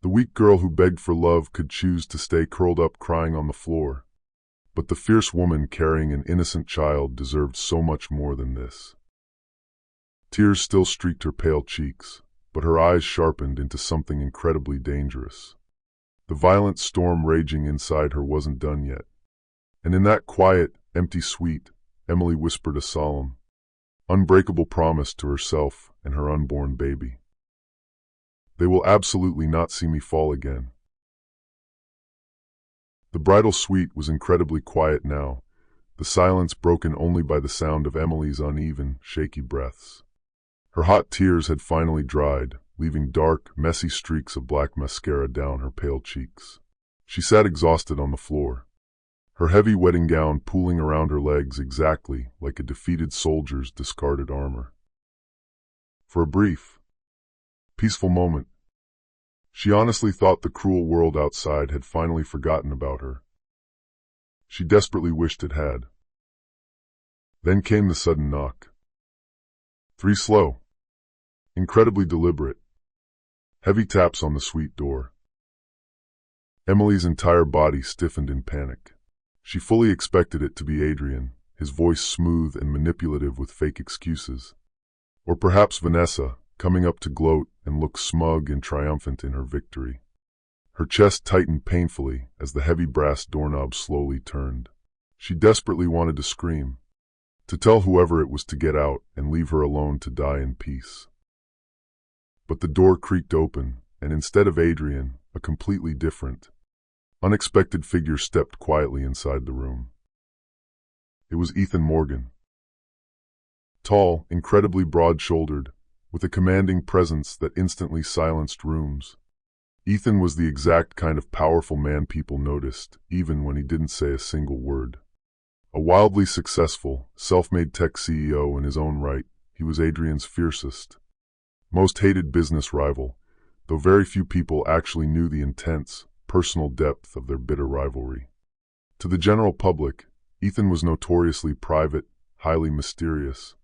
The weak girl who begged for love could choose to stay curled up crying on the floor, but the fierce woman carrying an innocent child deserved so much more than this. Tears still streaked her pale cheeks, but her eyes sharpened into something incredibly dangerous. The violent storm raging inside her wasn't done yet. And in that quiet, empty suite, Emily whispered a solemn, unbreakable promise to herself and her unborn baby. They will absolutely not see me fall again. The bridal suite was incredibly quiet now, the silence broken only by the sound of Emily's uneven, shaky breaths. Her hot tears had finally dried, leaving dark, messy streaks of black mascara down her pale cheeks. She sat exhausted on the floor, her heavy wedding gown pooling around her legs exactly like a defeated soldier's discarded armor. For a brief, peaceful moment, she honestly thought the cruel world outside had finally forgotten about her. She desperately wished it had. Then came the sudden knock. 3 slow, incredibly deliberate, heavy taps on the suite door. Emily's entire body stiffened in panic. She fully expected it to be Adrian, his voice smooth and manipulative with fake excuses. Or perhaps Vanessa, coming up to gloat and look smug and triumphant in her victory. Her chest tightened painfully as the heavy brass doorknob slowly turned. She desperately wanted to scream, to tell whoever it was to get out and leave her alone to die in peace. But the door creaked open, and instead of Adrian, a completely different, unexpected figure stepped quietly inside the room. It was Ethan Morgan. Tall, incredibly broad-shouldered, with a commanding presence that instantly silenced rooms. Ethan was the exact kind of powerful man people noticed, even when he didn't say a single word. A wildly successful, self-made tech CEO in his own right, he was Adrian's fiercest, most hated business rival, though very few people actually knew the intense, personal depth of their bitter rivalry. To the general public, Ethan was notoriously private, highly mysterious,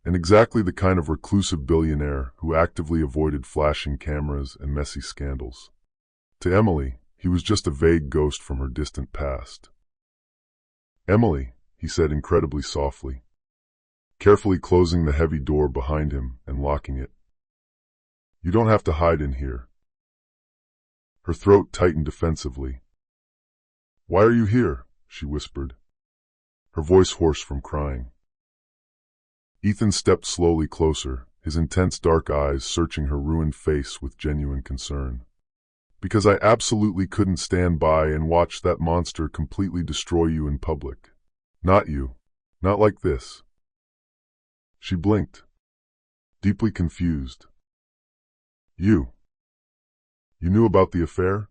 and exactly the kind of reclusive billionaire who actively avoided flashing cameras and messy scandals. To Emily, he was just a vague ghost from her distant past. "Emily," he said incredibly softly, carefully closing the heavy door behind him and locking it. "You don't have to hide in here." Her throat tightened defensively. "Why are you here?" she whispered, her voice hoarse from crying. Ethan stepped slowly closer, his intense dark eyes searching her ruined face with genuine concern. "Because I absolutely couldn't stand by and watch that monster completely destroy you in public. Not you. Not like this." She blinked, deeply confused. You knew about the affair?"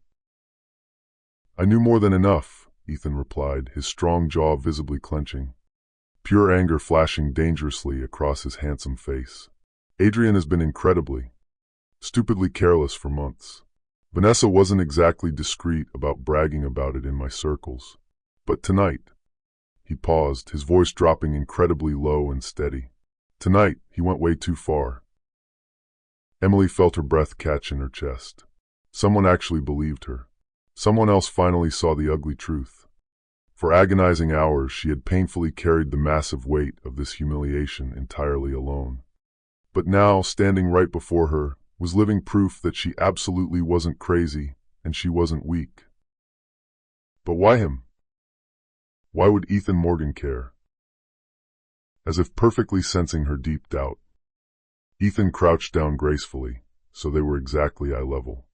"I knew more than enough," Ethan replied, his strong jaw visibly clenching, pure anger flashing dangerously across his handsome face. "Adrian has been incredibly, stupidly careless for months. Vanessa wasn't exactly discreet about bragging about it in my circles. But tonight—" He paused, his voice dropping incredibly low and steady. "Tonight, he went way too far." Emily felt her breath catch in her chest. Someone actually believed her. Someone else finally saw the ugly truth. For agonizing hours, she had painfully carried the massive weight of this humiliation entirely alone. But now, standing right before her, was living proof that she absolutely wasn't crazy and she wasn't weak. But why him? Why would Ethan Morgan care? As if perfectly sensing her deep doubt, Ethan crouched down gracefully, so they were exactly eye level.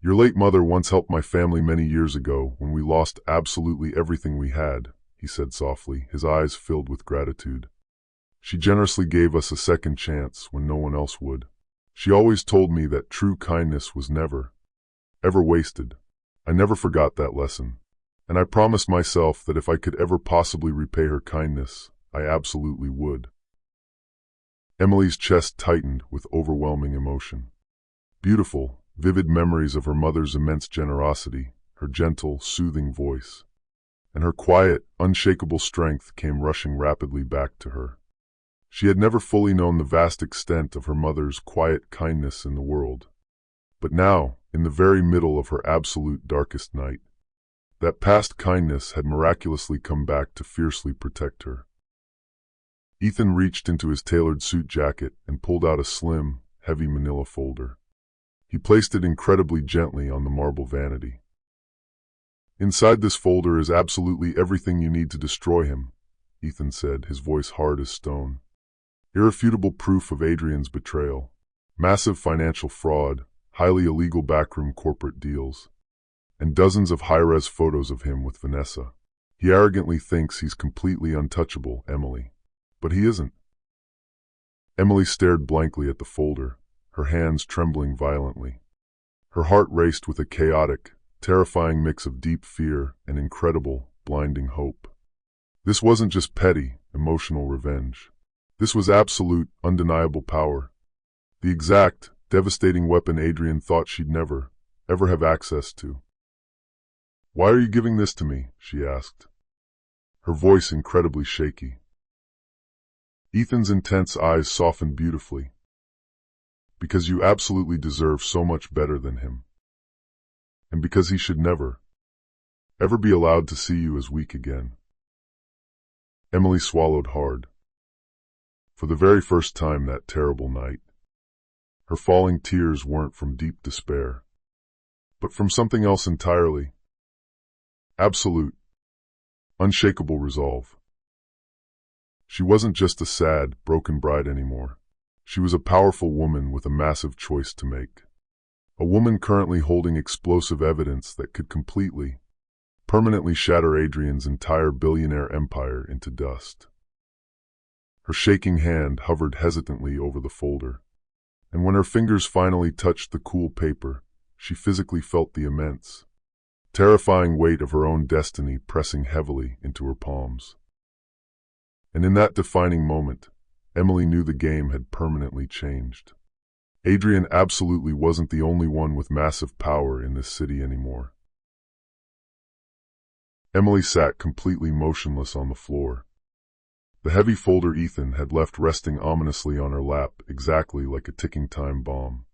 "Your late mother once helped my family many years ago when we lost absolutely everything we had," he said softly, his eyes filled with gratitude. "She generously gave us a second chance when no one else would. She always told me that true kindness was never, ever wasted. I never forgot that lesson, and I promised myself that if I could ever possibly repay her kindness, I absolutely would." Emily's chest tightened with overwhelming emotion. Beautiful, vivid memories of her mother's immense generosity, her gentle, soothing voice, and her quiet, unshakable strength came rushing rapidly back to her. She had never fully known the vast extent of her mother's quiet kindness in the world. But now, in the very middle of her absolute darkest night, that past kindness had miraculously come back to fiercely protect her. Ethan reached into his tailored suit jacket and pulled out a slim, heavy manila folder. He placed it incredibly gently on the marble vanity. "Inside this folder is absolutely everything you need to destroy him," Ethan said, his voice hard as stone. "Irrefutable proof of Adrian's betrayal, massive financial fraud, highly illegal backroom corporate deals, and dozens of high-res photos of him with Vanessa. He arrogantly thinks he's completely untouchable, Emily. But he isn't." Emily stared blankly at the folder, her hands trembling violently. Her heart raced with a chaotic, terrifying mix of deep fear and incredible, blinding hope. This wasn't just petty, emotional revenge. This was absolute, undeniable power. The exact, devastating weapon Adrian thought she'd never, ever have access to. "Why are you giving this to me?" she asked, her voice incredibly shaky. Ethan's intense eyes softened beautifully. "Because you absolutely deserve so much better than him. And because he should never, ever be allowed to see you as weak again." Emily swallowed hard. For the very first time that terrible night, her falling tears weren't from deep despair, but from something else entirely. Absolute, unshakable resolve. She wasn't just a sad, broken bride anymore. She was a powerful woman with a massive choice to make. A woman currently holding explosive evidence that could completely, permanently shatter Adrian's entire billionaire empire into dust. Her shaking hand hovered hesitantly over the folder, and when her fingers finally touched the cool paper, she physically felt the immense, terrifying weight of her own destiny pressing heavily into her palms. And in that defining moment, Emily knew the game had permanently changed. Adrian absolutely wasn't the only one with massive power in this city anymore. Emily sat completely motionless on the floor. The heavy folder Ethan had left resting ominously on her lap, exactly like a ticking time bomb.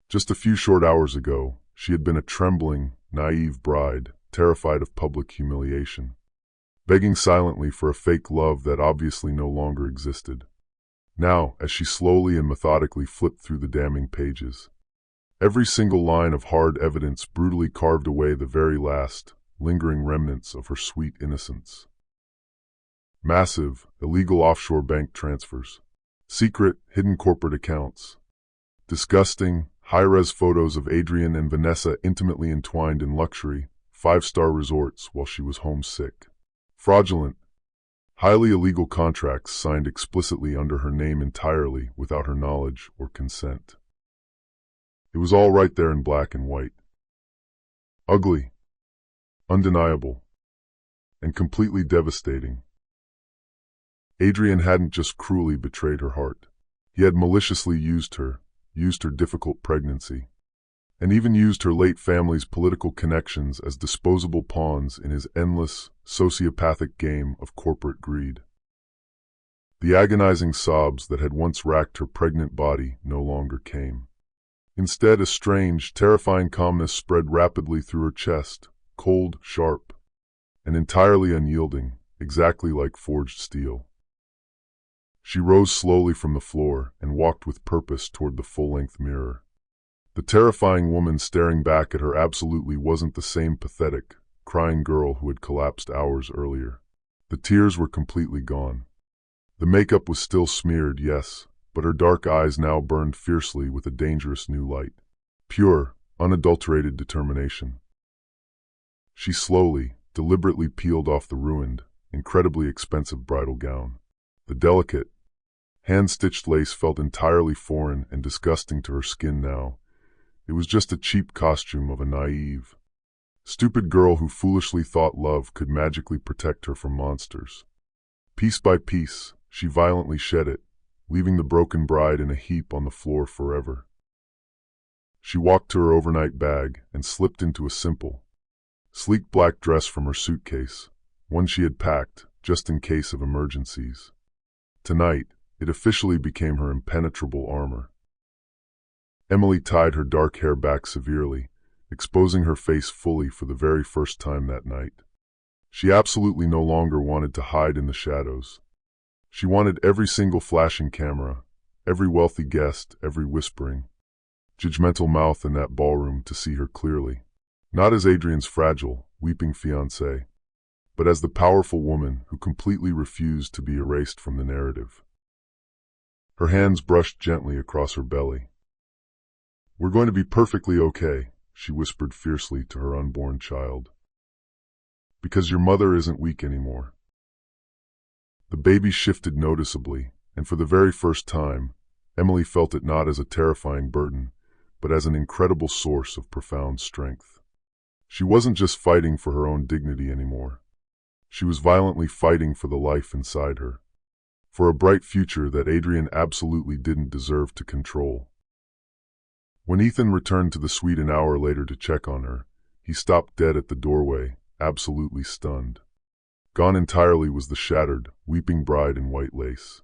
Just a few short hours ago, she had been a trembling, naive bride, terrified of public humiliation, begging silently for a fake love that obviously no longer existed. Now, as she slowly and methodically flipped through the damning pages, every single line of hard evidence brutally carved away the very last, lingering remnants of her sweet innocence. Massive, illegal offshore bank transfers, secret, hidden corporate accounts, disgusting, high-res photos of Adrian and Vanessa intimately entwined in luxury, five-star resorts while she was homesick. Fraudulent, highly illegal contracts signed explicitly under her name entirely without her knowledge or consent. It was all right there in black and white. Ugly, undeniable, and completely devastating. Adrian hadn't just cruelly betrayed her heart. He had maliciously used her difficult pregnancy, and even used her late family's political connections as disposable pawns in his endless, sociopathic game of corporate greed. The agonizing sobs that had once racked her pregnant body no longer came. Instead, a strange, terrifying calmness spread rapidly through her chest, cold, sharp, and entirely unyielding, exactly like forged steel. She rose slowly from the floor and walked with purpose toward the full-length mirror. The terrifying woman staring back at her absolutely wasn't the same pathetic, crying girl who had collapsed hours earlier. The tears were completely gone. The makeup was still smeared, yes, but her dark eyes now burned fiercely with a dangerous new light. Pure, unadulterated determination. She slowly, deliberately peeled off the ruined, incredibly expensive bridal gown. The delicate, hand-stitched lace felt entirely foreign and disgusting to her skin now. It was just a cheap costume of a naive, stupid girl who foolishly thought love could magically protect her from monsters. Piece by piece, she violently shed it, leaving the broken bride in a heap on the floor forever. She walked to her overnight bag and slipped into a simple, sleek black dress from her suitcase, one she had packed just in case of emergencies. Tonight, it officially became her impenetrable armor. Emily tied her dark hair back severely, exposing her face fully for the very first time that night. She absolutely no longer wanted to hide in the shadows. She wanted every single flashing camera, every wealthy guest, every whispering, judgmental mouth in that ballroom to see her clearly. Not as Adrian's fragile, weeping fiancé, but as the powerful woman who completely refused to be erased from the narrative. Her hands brushed gently across her belly. "We're going to be perfectly okay," she whispered fiercely to her unborn child. "Because your mother isn't weak anymore." The baby shifted noticeably, and for the very first time, Emily felt it not as a terrifying burden, but as an incredible source of profound strength. She wasn't just fighting for her own dignity anymore. She was violently fighting for the life inside her, for a bright future that Adrian absolutely didn't deserve to control. When Ethan returned to the suite an hour later to check on her, he stopped dead at the doorway, absolutely stunned. Gone entirely was the shattered, weeping bride in white lace.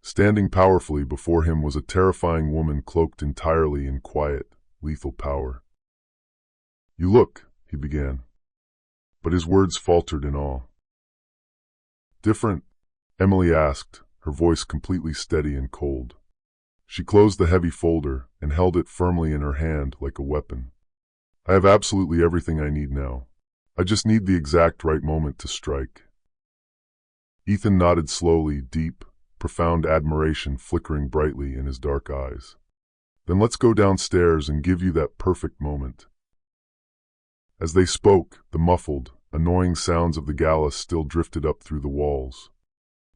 Standing powerfully before him was a terrifying woman cloaked entirely in quiet, lethal power. "You look," he began, but his words faltered in awe. "Different?" Emily asked, her voice completely steady and cold. She closed the heavy folder and held it firmly in her hand like a weapon. "I have absolutely everything I need now. I just need the exact right moment to strike." Ethan nodded slowly, deep, profound admiration flickering brightly in his dark eyes. "Then let's go downstairs and give you that perfect moment." As they spoke, the muffled, annoying sounds of the gala still drifted up through the walls.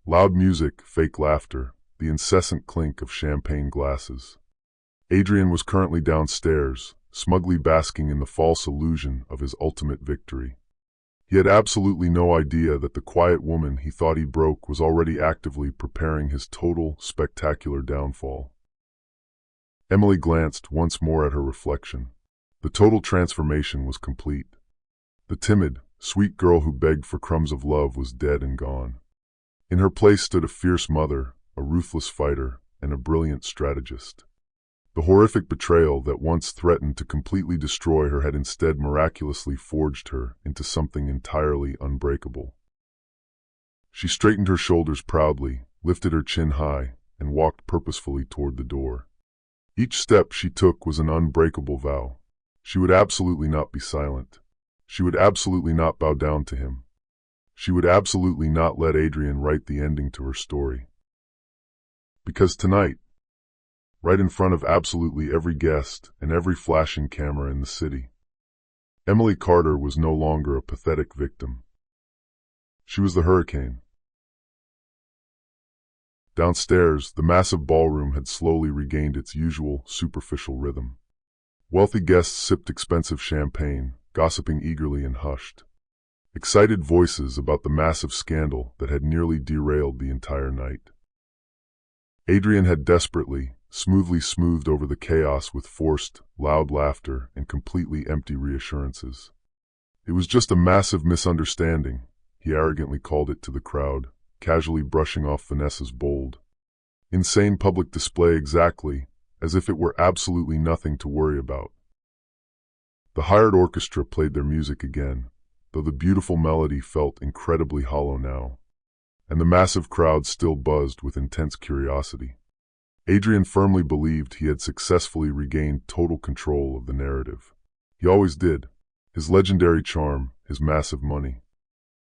Loud music, fake laughter, the incessant clink of champagne glasses. Adrian was currently downstairs, smugly basking in the false illusion of his ultimate victory. He had absolutely no idea that the quiet woman he thought he broke was already actively preparing his total, spectacular downfall. Emily glanced once more at her reflection. The total transformation was complete. The timid, sweet girl who begged for crumbs of love was dead and gone. In her place stood a fierce mother, a ruthless fighter, and a brilliant strategist. The horrific betrayal that once threatened to completely destroy her had instead miraculously forged her into something entirely unbreakable. She straightened her shoulders proudly, lifted her chin high, and walked purposefully toward the door. Each step she took was an unbreakable vow. She would absolutely not be silent. She would absolutely not bow down to him. She would absolutely not let Adrian write the ending to her story. Because tonight, right in front of absolutely every guest and every flashing camera in the city, Emily Carter was no longer a pathetic victim. She was the hurricane. Downstairs, the massive ballroom had slowly regained its usual, superficial rhythm. Wealthy guests sipped expensive champagne, gossiping eagerly and hushed. Excited voices about the massive scandal that had nearly derailed the entire night. Adrian had desperately, smoothly smoothed over the chaos with forced, loud laughter and completely empty reassurances. It was just a massive misunderstanding, he arrogantly called it to the crowd, casually brushing off Vanessa's bold, insane public display exactly as if it were absolutely nothing to worry about. The hired orchestra played their music again, though the beautiful melody felt incredibly hollow now, and the massive crowd still buzzed with intense curiosity. Adrian firmly believed he had successfully regained total control of the narrative. He always did. His legendary charm, his massive money,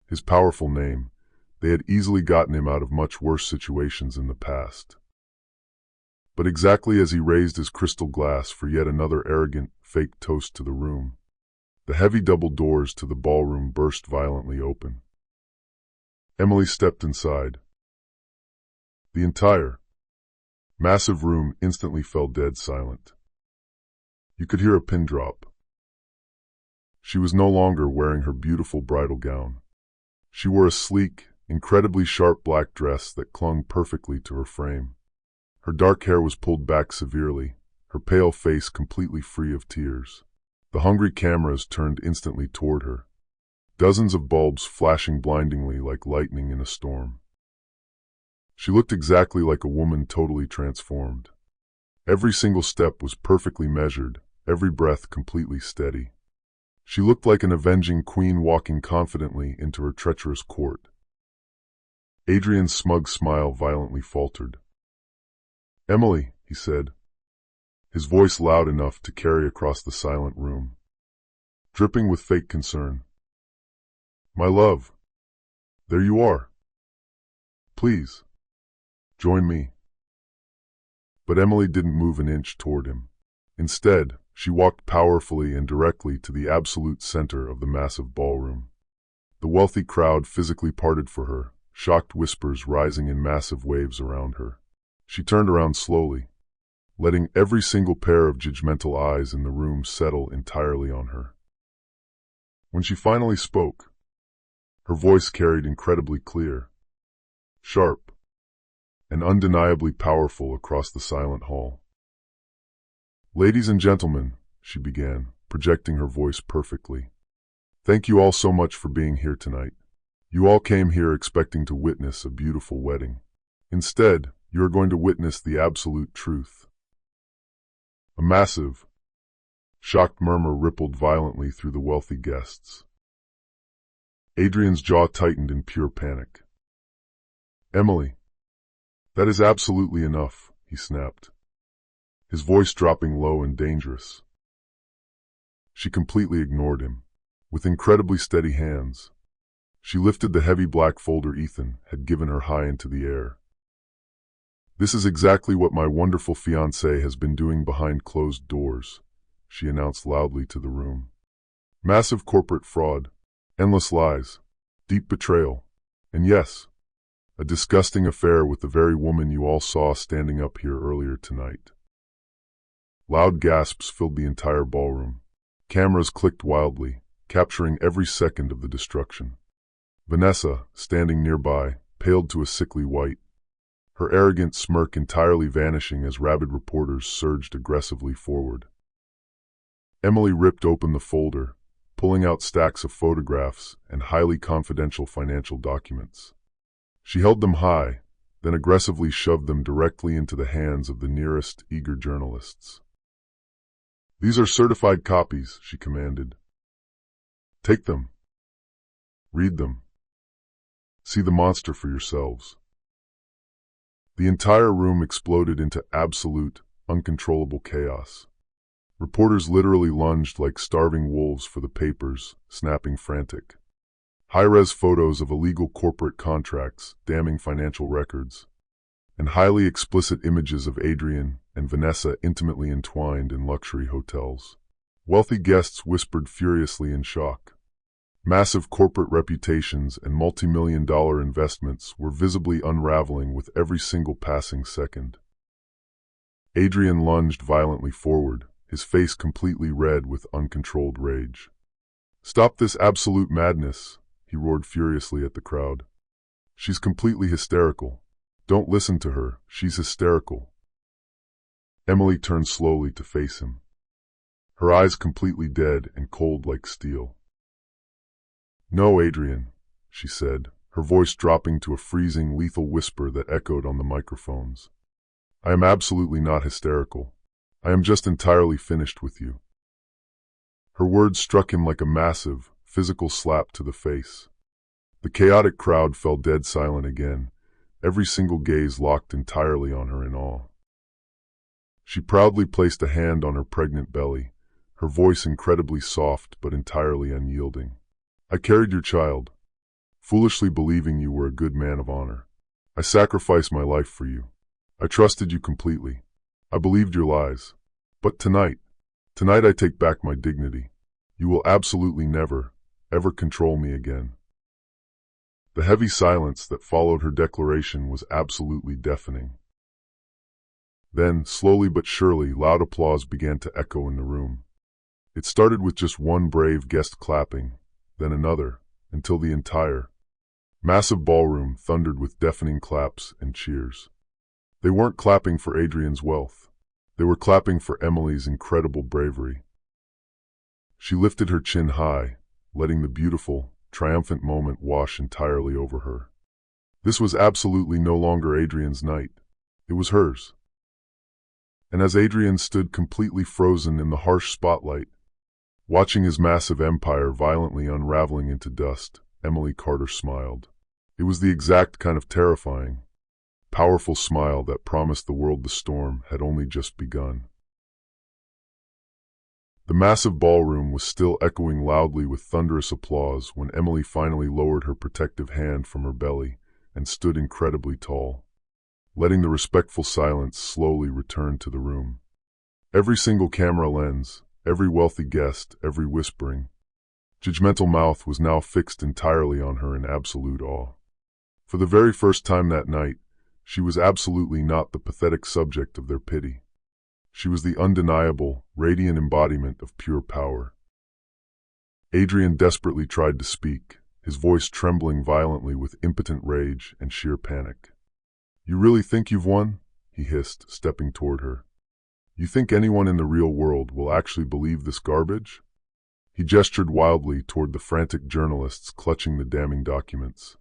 his powerful name, they had easily gotten him out of much worse situations in the past. But exactly as he raised his crystal glass for yet another arrogant, fake toast to the room, the heavy double doors to the ballroom burst violently open. Emily stepped inside. The entire, massive room instantly fell dead silent. You could hear a pin drop. She was no longer wearing her beautiful bridal gown. She wore a sleek, incredibly sharp black dress that clung perfectly to her frame. Her dark hair was pulled back severely, her pale face completely free of tears. The hungry cameras turned instantly toward her, dozens of bulbs flashing blindingly like lightning in a storm. She looked exactly like a woman totally transformed. Every single step was perfectly measured, every breath completely steady. She looked like an avenging queen walking confidently into her treacherous court. Adrian's smug smile violently faltered. "Emily," he said, his voice loud enough to carry across the silent room, dripping with fake concern. "My love, there you are. Please, join me." But Emily didn't move an inch toward him. Instead, she walked powerfully and directly to the absolute center of the massive ballroom. The wealthy crowd physically parted for her, shocked whispers rising in massive waves around her. She turned around slowly, letting every single pair of judgmental eyes in the room settle entirely on her. When she finally spoke, her voice carried incredibly clear, sharp, and undeniably powerful across the silent hall. "Ladies and gentlemen," she began, projecting her voice perfectly, "thank you all so much for being here tonight. You all came here expecting to witness a beautiful wedding. Instead, you are going to witness the absolute truth." A massive, shocked murmur rippled violently through the wealthy guests. Adrian's jaw tightened in pure panic. "Emily, that is absolutely enough," he snapped, his voice dropping low and dangerous. She completely ignored him. With incredibly steady hands, she lifted the heavy black folder Ethan had given her high into the air. "This is exactly what my wonderful fiancé has been doing behind closed doors," she announced loudly to the room. "Massive corporate fraud, endless lies, deep betrayal, and yes, a disgusting affair with the very woman you all saw standing up here earlier tonight." Loud gasps filled the entire ballroom. Cameras clicked wildly, capturing every second of the destruction. Vanessa, standing nearby, paled to a sickly white, her arrogant smirk entirely vanishing as rabid reporters surged aggressively forward. Emily ripped open the folder, pulling out stacks of photographs and highly confidential financial documents. She held them high, then aggressively shoved them directly into the hands of the nearest, eager journalists. "These are certified copies," she commanded. "Take them. Read them. See the monster for yourselves." The entire room exploded into absolute, uncontrollable chaos. Reporters literally lunged like starving wolves for the papers, snapping frantic. High-res photos of illegal corporate contracts, damning financial records, and highly explicit images of Adrian and Vanessa intimately entwined in luxury hotels. Wealthy guests whispered furiously in shock. Massive corporate reputations and multi-million-dollar investments were visibly unraveling with every single passing second. Adrian lunged violently forward, his face completely red with uncontrolled rage. "Stop this absolute madness," he roared furiously at the crowd. "She's completely hysterical. Don't listen to her, she's hysterical." Emily turned slowly to face him, her eyes completely dead and cold like steel. "No, Adrian," she said, her voice dropping to a freezing, lethal whisper that echoed on the microphones. "I am absolutely not hysterical. I am just entirely finished with you." Her words struck him like a massive, physical slap to the face. The chaotic crowd fell dead silent again, every single gaze locked entirely on her in awe. She proudly placed a hand on her pregnant belly, her voice incredibly soft but entirely unyielding. "I carried your child, foolishly believing you were a good man of honor. I sacrificed my life for you. I trusted you completely. I believed your lies. But tonight I take back my dignity. You will absolutely never, ever control me again." The heavy silence that followed her declaration was absolutely deafening. Then, slowly but surely, loud applause began to echo in the room. It started with just one brave guest clapping, then another, until the entire massive ballroom thundered with deafening claps and cheers. They weren't clapping for Adrian's wealth. They were clapping for Emily's incredible bravery. She lifted her chin high, letting the beautiful, triumphant moment wash entirely over her. This was absolutely no longer Adrian's night. It was hers. And as Adrian stood completely frozen in the harsh spotlight, watching his massive empire violently unraveling into dust, Emily Carter smiled. It was the exact kind of terrifying, powerful smile that promised the world the storm had only just begun. The massive ballroom was still echoing loudly with thunderous applause when Emily finally lowered her protective hand from her belly and stood incredibly tall, letting the respectful silence slowly return to the room. Every single camera lens, every wealthy guest, every whispering, judgmental mouth was now fixed entirely on her in absolute awe. For the very first time that night, she was absolutely not the pathetic subject of their pity. She was the undeniable, radiant embodiment of pure power. Adrian desperately tried to speak, his voice trembling violently with impotent rage and sheer panic. "You really think you've won?" he hissed, stepping toward her. "You think anyone in the real world will actually believe this garbage?" He gestured wildly toward the frantic journalists clutching the damning documents,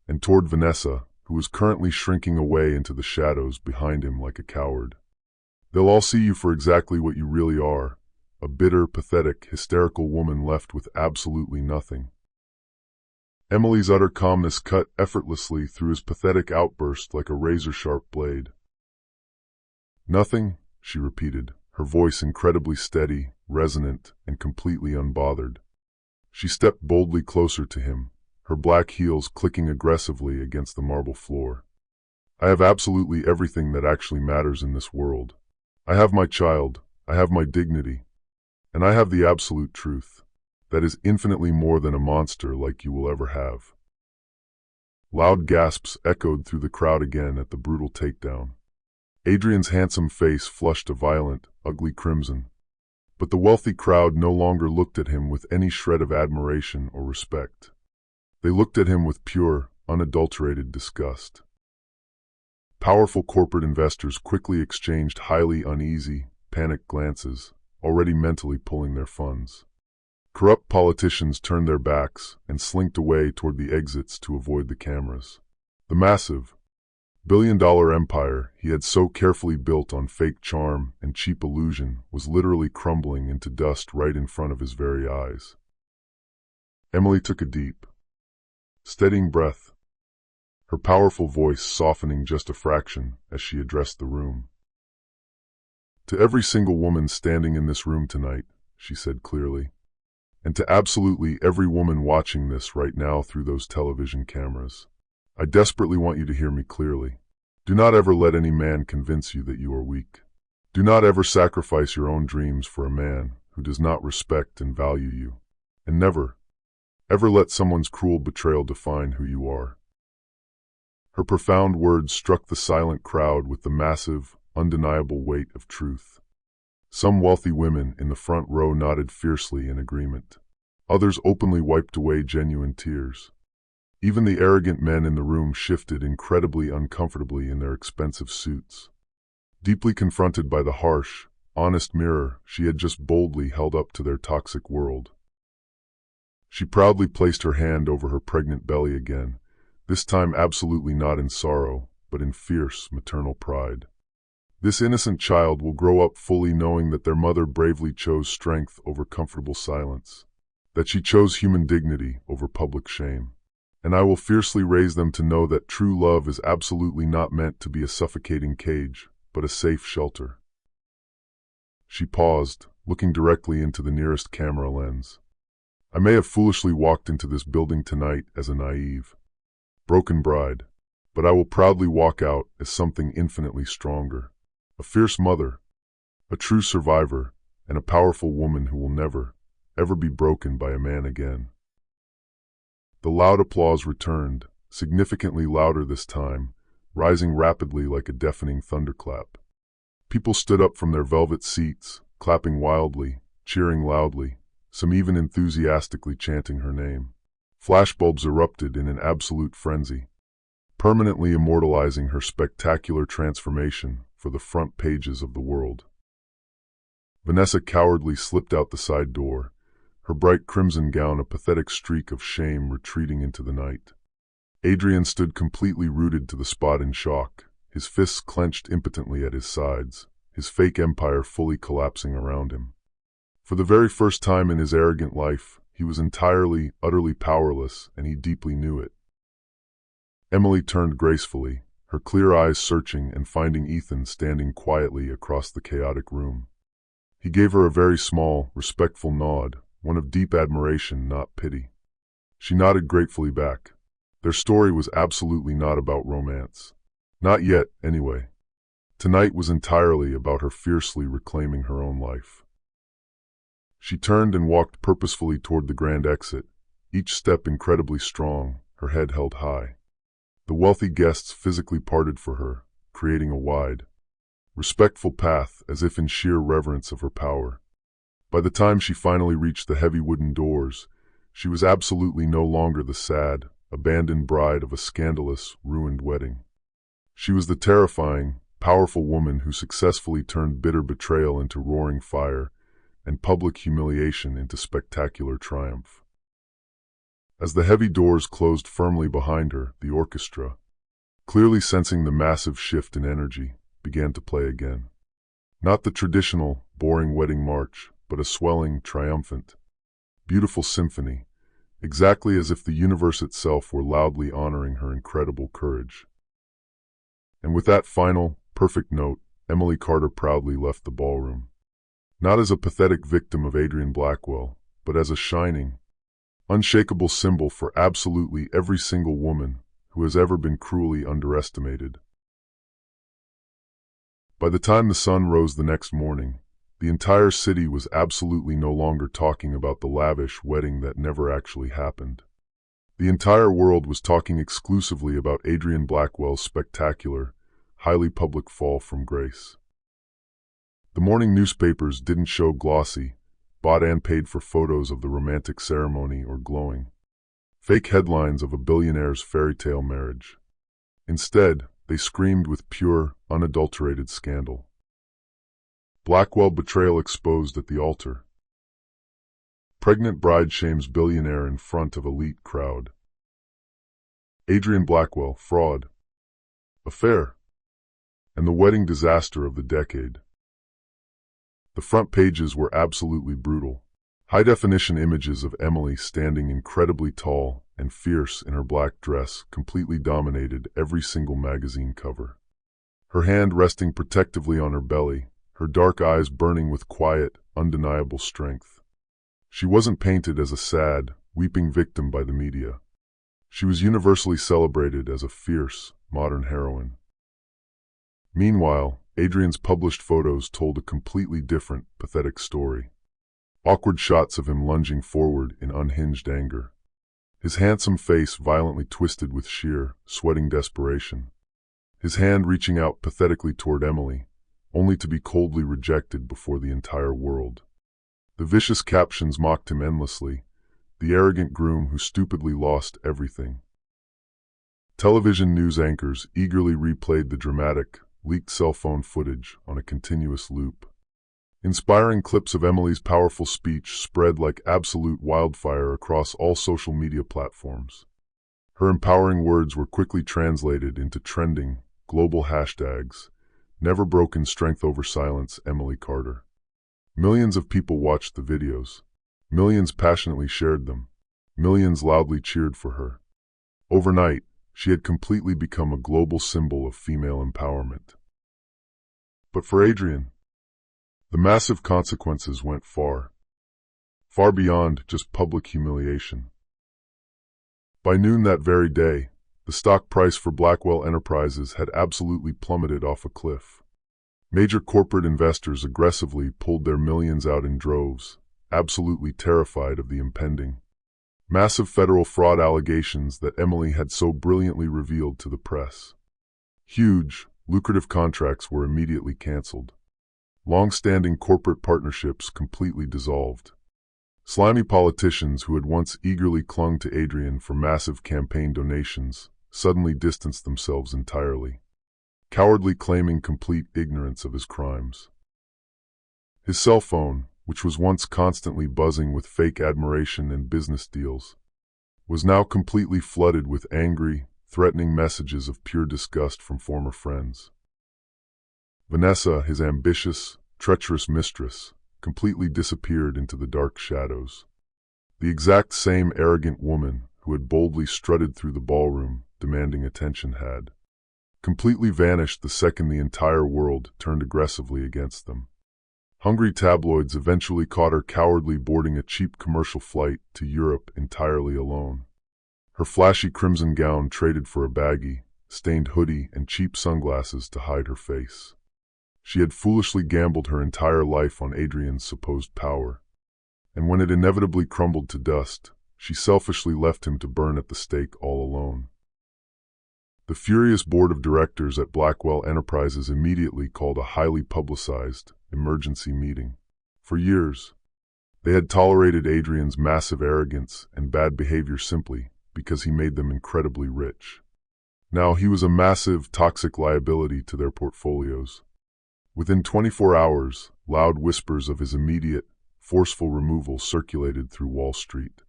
and toward Vanessa, who was currently shrinking away into the shadows behind him like a coward. "They'll all see you for exactly what you really are, a bitter, pathetic, hysterical woman left with absolutely nothing." Emily's utter calmness cut effortlessly through his pathetic outburst like a razor-sharp blade. "Nothing?" she repeated, her voice incredibly steady, resonant, and completely unbothered. She stepped boldly closer to him, her black heels clicking aggressively against the marble floor. "I have absolutely everything that actually matters in this world. I have my child, I have my dignity, and I have the absolute truth. That is infinitely more than a monster like you will ever have." Loud gasps echoed through the crowd again at the brutal takedown. Adrian's handsome face flushed a violent, ugly crimson. But the wealthy crowd no longer looked at him with any shred of admiration or respect. They looked at him with pure, unadulterated disgust. Powerful corporate investors quickly exchanged highly uneasy, panicked glances, already mentally pulling their funds. Corrupt politicians turned their backs and slinked away toward the exits to avoid the cameras. The massive, billion-dollar empire he had so carefully built on fake charm and cheap illusion was literally crumbling into dust right in front of his very eyes. Emily took a deep, steadying breath, her powerful voice softening just a fraction as she addressed the room. "To every single woman standing in this room tonight," she said clearly, "and to absolutely every woman watching this right now through those television cameras, I desperately want you to hear me clearly. Do not ever let any man convince you that you are weak. Do not ever sacrifice your own dreams for a man who does not respect and value you. And never, ever let someone's cruel betrayal define who you are." Her profound words struck the silent crowd with the massive, undeniable weight of truth. Some wealthy women in the front row nodded fiercely in agreement. Others openly wiped away genuine tears. Even the arrogant men in the room shifted incredibly uncomfortably in their expensive suits. Deeply confronted by the harsh, honest mirror she had just boldly held up to their toxic world. She proudly placed her hand over her pregnant belly again, this time absolutely not in sorrow, but in fierce maternal pride. This innocent child will grow up fully knowing that their mother bravely chose strength over comfortable silence, that she chose human dignity over public shame. And I will fiercely raise them to know that true love is absolutely not meant to be a suffocating cage, but a safe shelter. She paused, looking directly into the nearest camera lens. "I may have foolishly walked into this building tonight as a naive, broken bride, but I will proudly walk out as something infinitely stronger. A fierce mother, a true survivor, and a powerful woman who will never, ever be broken by a man again." The loud applause returned, significantly louder this time, rising rapidly like a deafening thunderclap. People stood up from their velvet seats, clapping wildly, cheering loudly, some even enthusiastically chanting her name. Flashbulbs erupted in an absolute frenzy, permanently immortalizing her spectacular transformation for the front pages of the world. Vanessa cowardly slipped out the side door, her bright crimson gown a pathetic streak of shame retreating into the night. Adrian stood completely rooted to the spot in shock, his fists clenched impotently at his sides, his fake empire fully collapsing around him. For the very first time in his arrogant life, he was entirely, utterly powerless, and he deeply knew it. Emily turned gracefully, her clear eyes searching and finding Ethan standing quietly across the chaotic room. He gave her a very small, respectful nod, one of deep admiration, not pity. She nodded gratefully back. Their story was absolutely not about romance. Not yet, anyway. Tonight was entirely about her fiercely reclaiming her own life. She turned and walked purposefully toward the grand exit, each step incredibly strong, her head held high. The wealthy guests physically parted for her, creating a wide, respectful path as if in sheer reverence of her power. By the time she finally reached the heavy wooden doors, she was absolutely no longer the sad, abandoned bride of a scandalous, ruined wedding. She was the terrifying, powerful woman who successfully turned bitter betrayal into roaring fire and public humiliation into spectacular triumph. As the heavy doors closed firmly behind her, the orchestra, clearly sensing the massive shift in energy, began to play again. Not the traditional, boring wedding march, but a swelling, triumphant, beautiful symphony, exactly as if the universe itself were loudly honoring her incredible courage. And with that final, perfect note, Emily Carter proudly left the ballroom. Not as a pathetic victim of Adrian Blackwell, but as a shining, unshakable symbol for absolutely every single woman who has ever been cruelly underestimated. By the time the sun rose the next morning, the entire city was absolutely no longer talking about the lavish wedding that never actually happened. The entire world was talking exclusively about Adrian Blackwell's spectacular, highly public fall from grace. The morning newspapers didn't show glossy, bought and paid for photos of the romantic ceremony or glowing fake headlines of a billionaire's fairy tale marriage. Instead, they screamed with pure, unadulterated scandal. Blackwell betrayal exposed at the altar. Pregnant bride shames billionaire in front of elite crowd. Adrian Blackwell, fraud, affair, and the wedding disaster of the decade. The front pages were absolutely brutal. High-definition images of Emily standing incredibly tall and fierce in her black dress completely dominated every single magazine cover. Her hand resting protectively on her belly, her dark eyes burning with quiet, undeniable strength. She wasn't painted as a sad, weeping victim by the media. She was universally celebrated as a fierce, modern heroine. Meanwhile, Adrian's published photos told a completely different, pathetic story. Awkward shots of him lunging forward in unhinged anger. His handsome face violently twisted with sheer, sweating desperation. His hand reaching out pathetically toward Emily, only to be coldly rejected before the entire world. The vicious captions mocked him endlessly, the arrogant groom who stupidly lost everything. Television news anchors eagerly replayed the dramatic, leaked cell phone footage on a continuous loop. Inspiring clips of Emily's powerful speech spread like absolute wildfire across all social media platforms. Her empowering words were quickly translated into trending, global hashtags, never broken strength over silence, Emily Carter. Millions of people watched the videos. Millions passionately shared them. Millions loudly cheered for her. Overnight, she had completely become a global symbol of female empowerment. But for Adrian, the massive consequences went far beyond just public humiliation. By noon that very day, the stock price for Blackwell Enterprises had absolutely plummeted off a cliff. Major corporate investors aggressively pulled their millions out in droves, absolutely terrified of the impending massive federal fraud allegations that Emily had so brilliantly revealed to the press. Huge, lucrative contracts were immediately canceled. Long-standing corporate partnerships completely dissolved. Slimy politicians who had once eagerly clung to Adrian for massive campaign donations suddenly distanced themselves entirely, cowardly claiming complete ignorance of his crimes. His cell phone, which was once constantly buzzing with fake admiration and business deals, was now completely flooded with angry, threatening messages of pure disgust from former friends. Vanessa, his ambitious, treacherous mistress, completely disappeared into the dark shadows. The exact same arrogant woman who had boldly strutted through the ballroom, demanding attention, had completely vanished the second the entire world turned aggressively against them. Hungry tabloids eventually caught her cowardly boarding a cheap commercial flight to Europe entirely alone. Her flashy crimson gown traded for a baggy, stained hoodie and cheap sunglasses to hide her face. She had foolishly gambled her entire life on Adrian's supposed power, and when it inevitably crumbled to dust, she selfishly left him to burn at the stake all alone. The furious board of directors at Blackwell Enterprises immediately called a highly publicized emergency meeting. For years, they had tolerated Adrian's massive arrogance and bad behavior simply because he made them incredibly rich. Now he was a massive, toxic liability to their portfolios. Within 24 hours, loud whispers of his immediate, forceful removal circulated through Wall Street.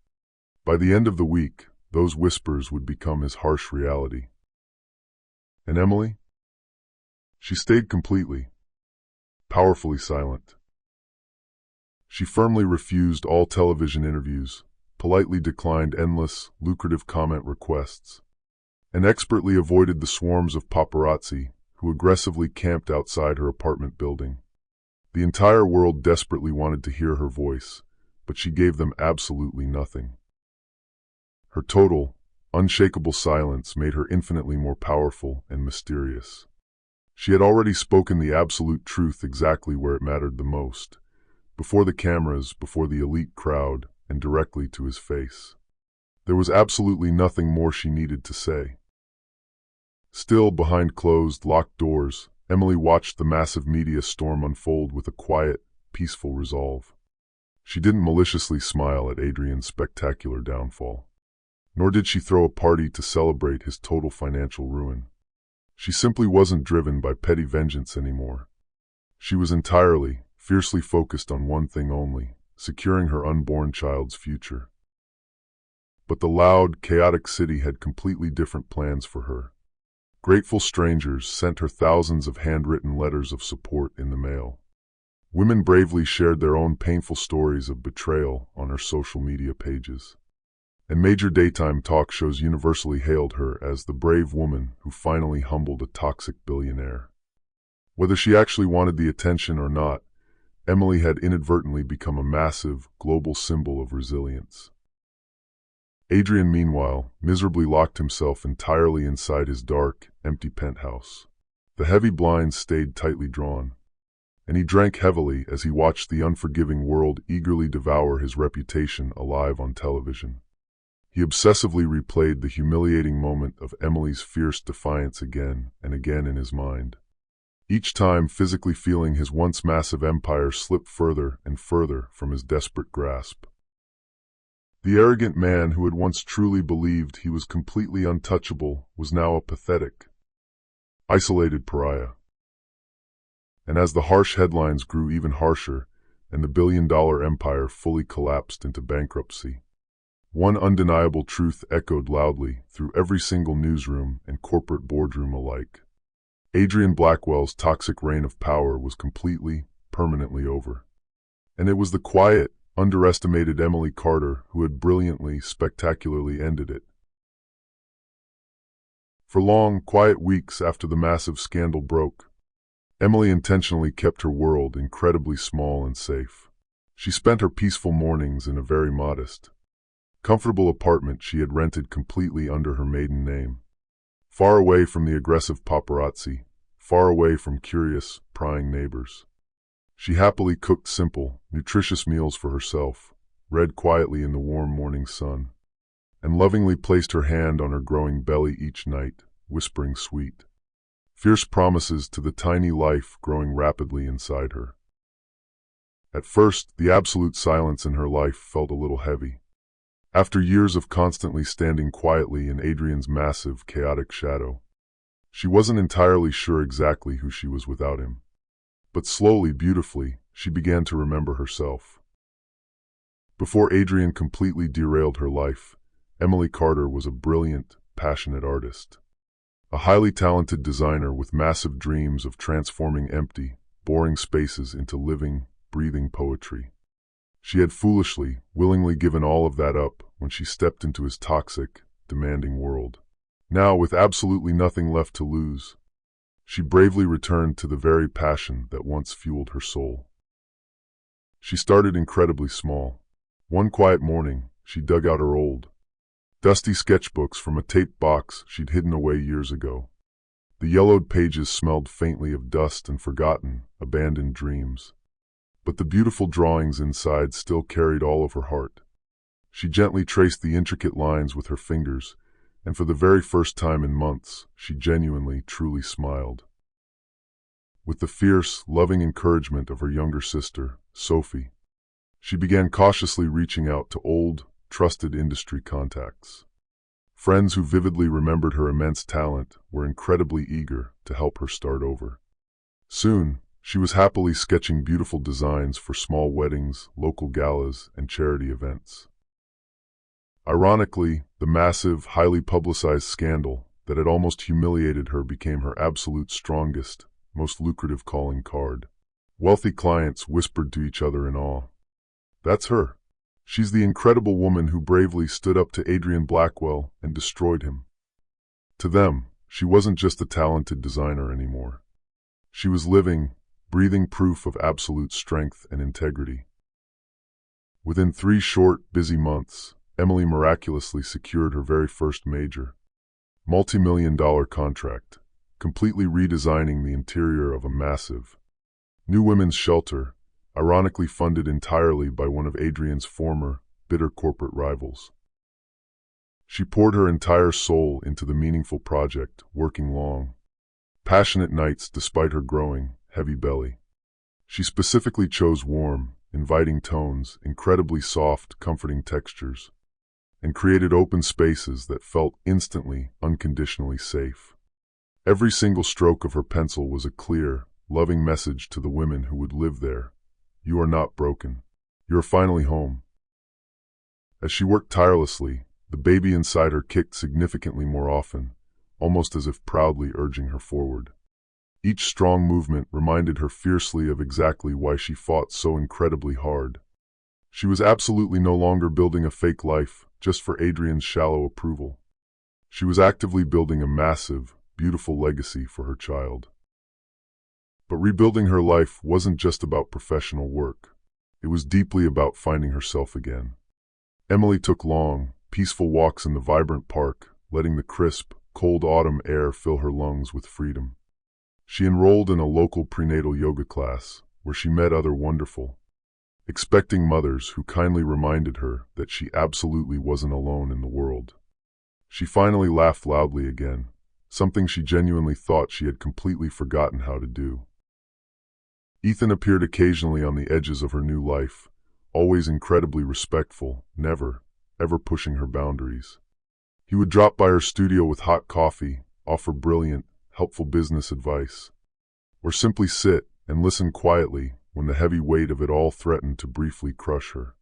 By the end of the week, those whispers would become his harsh reality. And Emily? She stayed completely, powerfully silent. She firmly refused all television interviews, politely declined endless, lucrative comment requests, and expertly avoided the swarms of paparazzi who aggressively camped outside her apartment building. The entire world desperately wanted to hear her voice, but she gave them absolutely nothing. Her total, unshakable silence made her infinitely more powerful and mysterious. She had already spoken the absolute truth exactly where it mattered the most, before the cameras, before the elite crowd, and directly to his face. There was absolutely nothing more she needed to say. Still, behind closed, locked doors, Emily watched the massive media storm unfold with a quiet, peaceful resolve. She didn't maliciously smile at Adrian's spectacular downfall, nor did she throw a party to celebrate his total financial ruin. She simply wasn't driven by petty vengeance anymore. She was entirely, fiercely focused on one thing only: securing her unborn child's future. But the loud, chaotic city had completely different plans for her. Grateful strangers sent her thousands of handwritten letters of support in the mail. Women bravely shared their own painful stories of betrayal on her social media pages. And major daytime talk shows universally hailed her as the brave woman who finally humbled a toxic billionaire. Whether she actually wanted the attention or not, Emily had inadvertently become a massive, global symbol of resilience. Adrian, meanwhile, miserably locked himself entirely inside his dark, empty penthouse. The heavy blinds stayed tightly drawn, and he drank heavily as he watched the unforgiving world eagerly devour his reputation alive on television. He obsessively replayed the humiliating moment of Emily's fierce defiance again and again in his mind, each time physically feeling his once massive empire slip further and further from his desperate grasp. The arrogant man who had once truly believed he was completely untouchable was now a pathetic, isolated pariah. And as the harsh headlines grew even harsher and the billion-dollar empire fully collapsed into bankruptcy, one undeniable truth echoed loudly through every single newsroom and corporate boardroom alike. Adrian Blackwell's toxic reign of power was completely, permanently over. And it was the quiet, underestimated Emily Carter who had brilliantly, spectacularly ended it. For long, quiet weeks after the massive scandal broke, Emily intentionally kept her world incredibly small and safe. She spent her peaceful mornings in a very modest, comfortable apartment she had rented completely under her maiden name. Far away from the aggressive paparazzi, far away from curious, prying neighbors. She happily cooked simple, nutritious meals for herself, read quietly in the warm morning sun, and lovingly placed her hand on her growing belly each night, whispering sweet, fierce promises to the tiny life growing rapidly inside her. At first, the absolute silence in her life felt a little heavy. After years of constantly standing quietly in Adrian's massive, chaotic shadow, she wasn't entirely sure exactly who she was without him. But slowly, beautifully, she began to remember herself. Before Adrian completely derailed her life, Emily Carter was a brilliant, passionate artist. A highly talented designer with massive dreams of transforming empty, boring spaces into living, breathing poetry. She had foolishly, willingly given all of that up when she stepped into his toxic, demanding world. Now, with absolutely nothing left to lose, she bravely returned to the very passion that once fueled her soul. She started incredibly small. One quiet morning, she dug out her old, dusty sketchbooks from a taped box she'd hidden away years ago. The yellowed pages smelled faintly of dust and forgotten, abandoned dreams. But the beautiful drawings inside still carried all of her heart. She gently traced the intricate lines with her fingers, and for the very first time in months, she genuinely, truly smiled. With the fierce, loving encouragement of her younger sister, Sophie, she began cautiously reaching out to old, trusted industry contacts. Friends who vividly remembered her immense talent were incredibly eager to help her start over. Soon, she was happily sketching beautiful designs for small weddings, local galas, and charity events. Ironically, the massive, highly publicized scandal that had almost humiliated her became her absolute strongest, most lucrative calling card. Wealthy clients whispered to each other in awe, "That's her. She's the incredible woman who bravely stood up to Adrian Blackwell and destroyed him." To them, she wasn't just a talented designer anymore. She was living, breathing proof of absolute strength and integrity. Within 3 short, busy months, Emily miraculously secured her very first major, multi-million-dollar contract, completely redesigning the interior of a massive, new women's shelter, ironically funded entirely by one of Adrian's former, bitter corporate rivals. She poured her entire soul into the meaningful project, working long, passionate nights despite her growing, heavy belly. She specifically chose warm, inviting tones, incredibly soft, comforting textures, and created open spaces that felt instantly, unconditionally safe. Every single stroke of her pencil was a clear, loving message to the women who would live there. You are not broken. You are finally home. As she worked tirelessly, the baby inside her kicked significantly more often, almost as if proudly urging her forward. Each strong movement reminded her fiercely of exactly why she fought so incredibly hard. She was absolutely no longer building a fake life just for Adrian's shallow approval. She was actively building a massive, beautiful legacy for her child. But rebuilding her life wasn't just about professional work. It was deeply about finding herself again. Emily took long, peaceful walks in the vibrant park, letting the crisp, cold autumn air fill her lungs with freedom. She enrolled in a local prenatal yoga class, where she met other wonderful, expecting mothers who kindly reminded her that she absolutely wasn't alone in the world. She finally laughed loudly again, something she genuinely thought she had completely forgotten how to do. Ethan appeared occasionally on the edges of her new life, always incredibly respectful, never, ever pushing her boundaries. He would drop by her studio with hot coffee, offer brilliant, helpful business advice, or simply sit and listen quietly when the heavy weight of it all threatened to briefly crush her.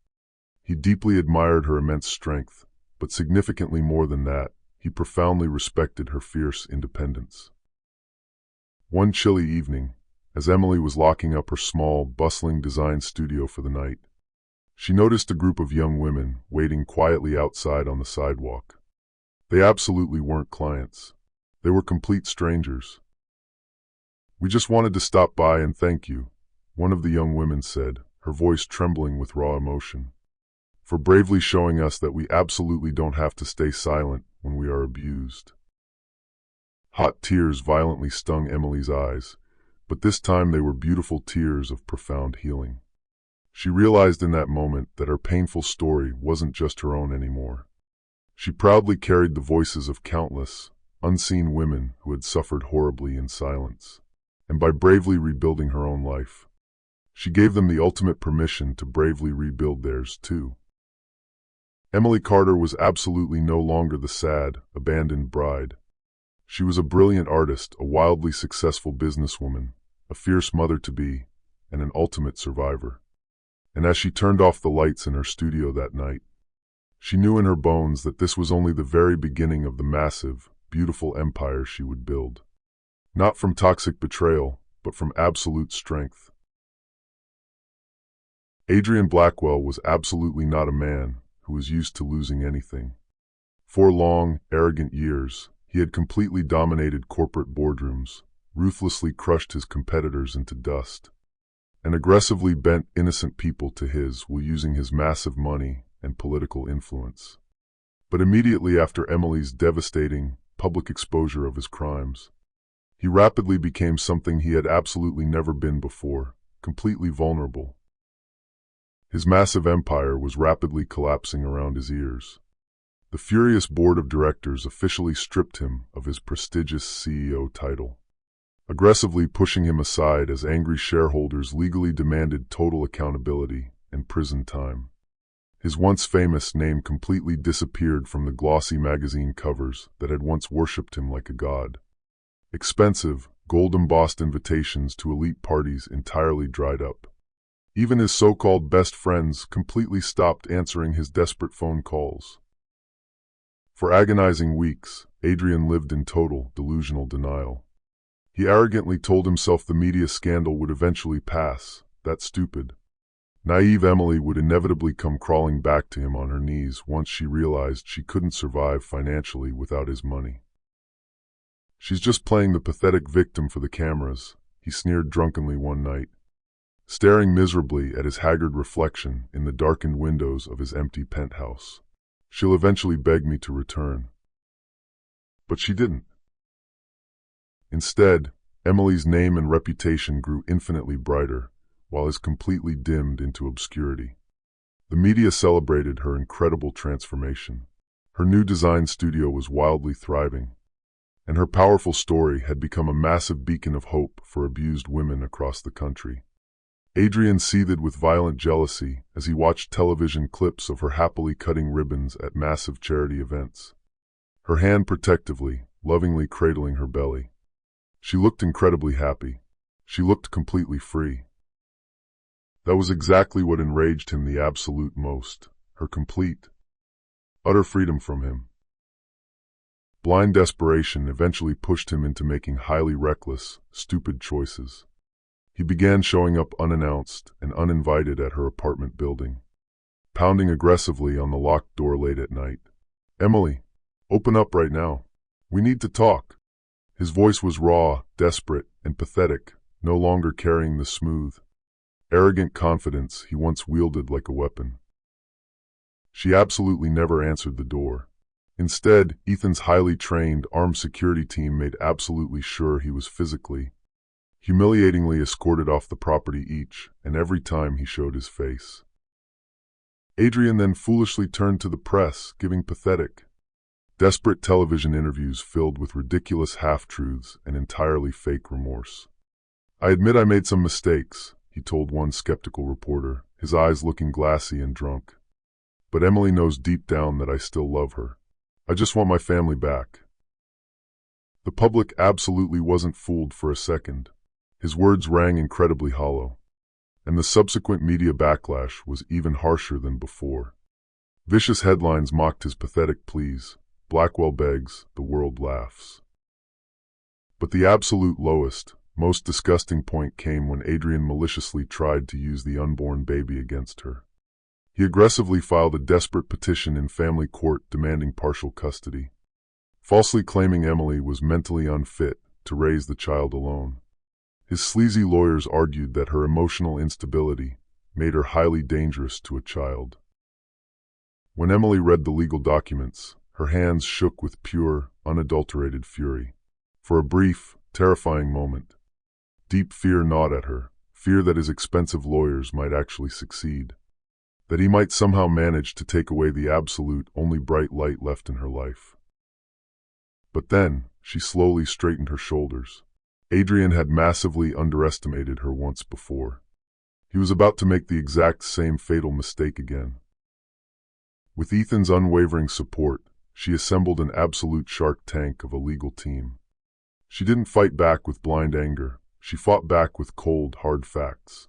He deeply admired her immense strength, but significantly more than that, he profoundly respected her fierce independence. One chilly evening, as Emily was locking up her small, bustling design studio for the night, she noticed a group of young women waiting quietly outside on the sidewalk. They absolutely weren't clients. They were complete strangers. "We just wanted to stop by and thank you," one of the young women said, her voice trembling with raw emotion, "for bravely showing us that we absolutely don't have to stay silent when we are abused." Hot tears violently stung Emily's eyes, but this time they were beautiful tears of profound healing. She realized in that moment that her painful story wasn't just her own anymore. She proudly carried the voices of countless, unseen women who had suffered horribly in silence. And by bravely rebuilding her own life, she gave them the ultimate permission to bravely rebuild theirs too. Emily Carter was absolutely no longer the sad, abandoned bride. She was a brilliant artist, a wildly successful businesswoman, a fierce mother-to-be, and an ultimate survivor. And as she turned off the lights in her studio that night, she knew in her bones that this was only the very beginning of the massive, beautiful empire she would build. Not from toxic betrayal, but from absolute strength. Adrian Blackwell was absolutely not a man who was used to losing anything. For long, arrogant years, he had completely dominated corporate boardrooms, ruthlessly crushed his competitors into dust, and aggressively bent innocent people to his will using his massive money and political influence. But immediately after Emily's devastating, public exposure of his crimes, he rapidly became something he had absolutely never been before, completely vulnerable. His massive empire was rapidly collapsing around his ears. The furious board of directors officially stripped him of his prestigious CEO title, aggressively pushing him aside as angry shareholders legally demanded total accountability and prison time. His once famous name completely disappeared from the glossy magazine covers that had once worshipped him like a god. Expensive, gold-embossed invitations to elite parties entirely dried up. Even his so-called best friends completely stopped answering his desperate phone calls. For agonizing weeks, Adrian lived in total, delusional denial. He arrogantly told himself the media scandal would eventually pass, that stupid, naive Emily would inevitably come crawling back to him on her knees once she realized she couldn't survive financially without his money. "She's just playing the pathetic victim for the cameras," he sneered drunkenly one night, staring miserably at his haggard reflection in the darkened windows of his empty penthouse. "She'll eventually beg me to return." But she didn't. Instead, Emily's name and reputation grew infinitely brighter, while his completely dimmed into obscurity. The media celebrated her incredible transformation. Her new design studio was wildly thriving, and her powerful story had become a massive beacon of hope for abused women across the country. Adrian seethed with violent jealousy as he watched television clips of her happily cutting ribbons at massive charity events, her hand protectively, lovingly cradling her belly. She looked incredibly happy. She looked completely free. That was exactly what enraged him the absolute most, her complete, utter freedom from him. Blind desperation eventually pushed him into making highly reckless, stupid choices. He began showing up unannounced and uninvited at her apartment building, pounding aggressively on the locked door late at night. "Emily, open up right now. We need to talk." His voice was raw, desperate, and pathetic, no longer carrying the smooth, arrogant confidence he once wielded like a weapon. She absolutely never answered the door. Instead, Ethan's highly trained armed security team made absolutely sure he was physically, humiliatingly escorted off the property each and every time he showed his face. Adrian then foolishly turned to the press, giving pathetic, desperate television interviews filled with ridiculous half-truths and entirely fake remorse. "I admit I made some mistakes," he told one skeptical reporter, his eyes looking glassy and drunk. "But Emily knows deep down that I still love her. I just want my family back." The public absolutely wasn't fooled for a second. His words rang incredibly hollow, and the subsequent media backlash was even harsher than before. Vicious headlines mocked his pathetic pleas. "Blackwell begs, the world laughs." But the absolute lowest, most disgusting point came when Adrian maliciously tried to use the unborn baby against her. He aggressively filed a desperate petition in family court demanding partial custody, falsely claiming Emily was mentally unfit to raise the child alone. His sleazy lawyers argued that her emotional instability made her highly dangerous to a child. When Emily read the legal documents, her hands shook with pure, unadulterated fury. For a brief, terrifying moment, deep fear gnawed at her, fear that his expensive lawyers might actually succeed, that he might somehow manage to take away the absolute only bright light left in her life. But then, she slowly straightened her shoulders. Adrian had massively underestimated her once before. He was about to make the exact same fatal mistake again. With Ethan's unwavering support, she assembled an absolute shark tank of a legal team. She didn't fight back with blind anger. She fought back with cold, hard facts.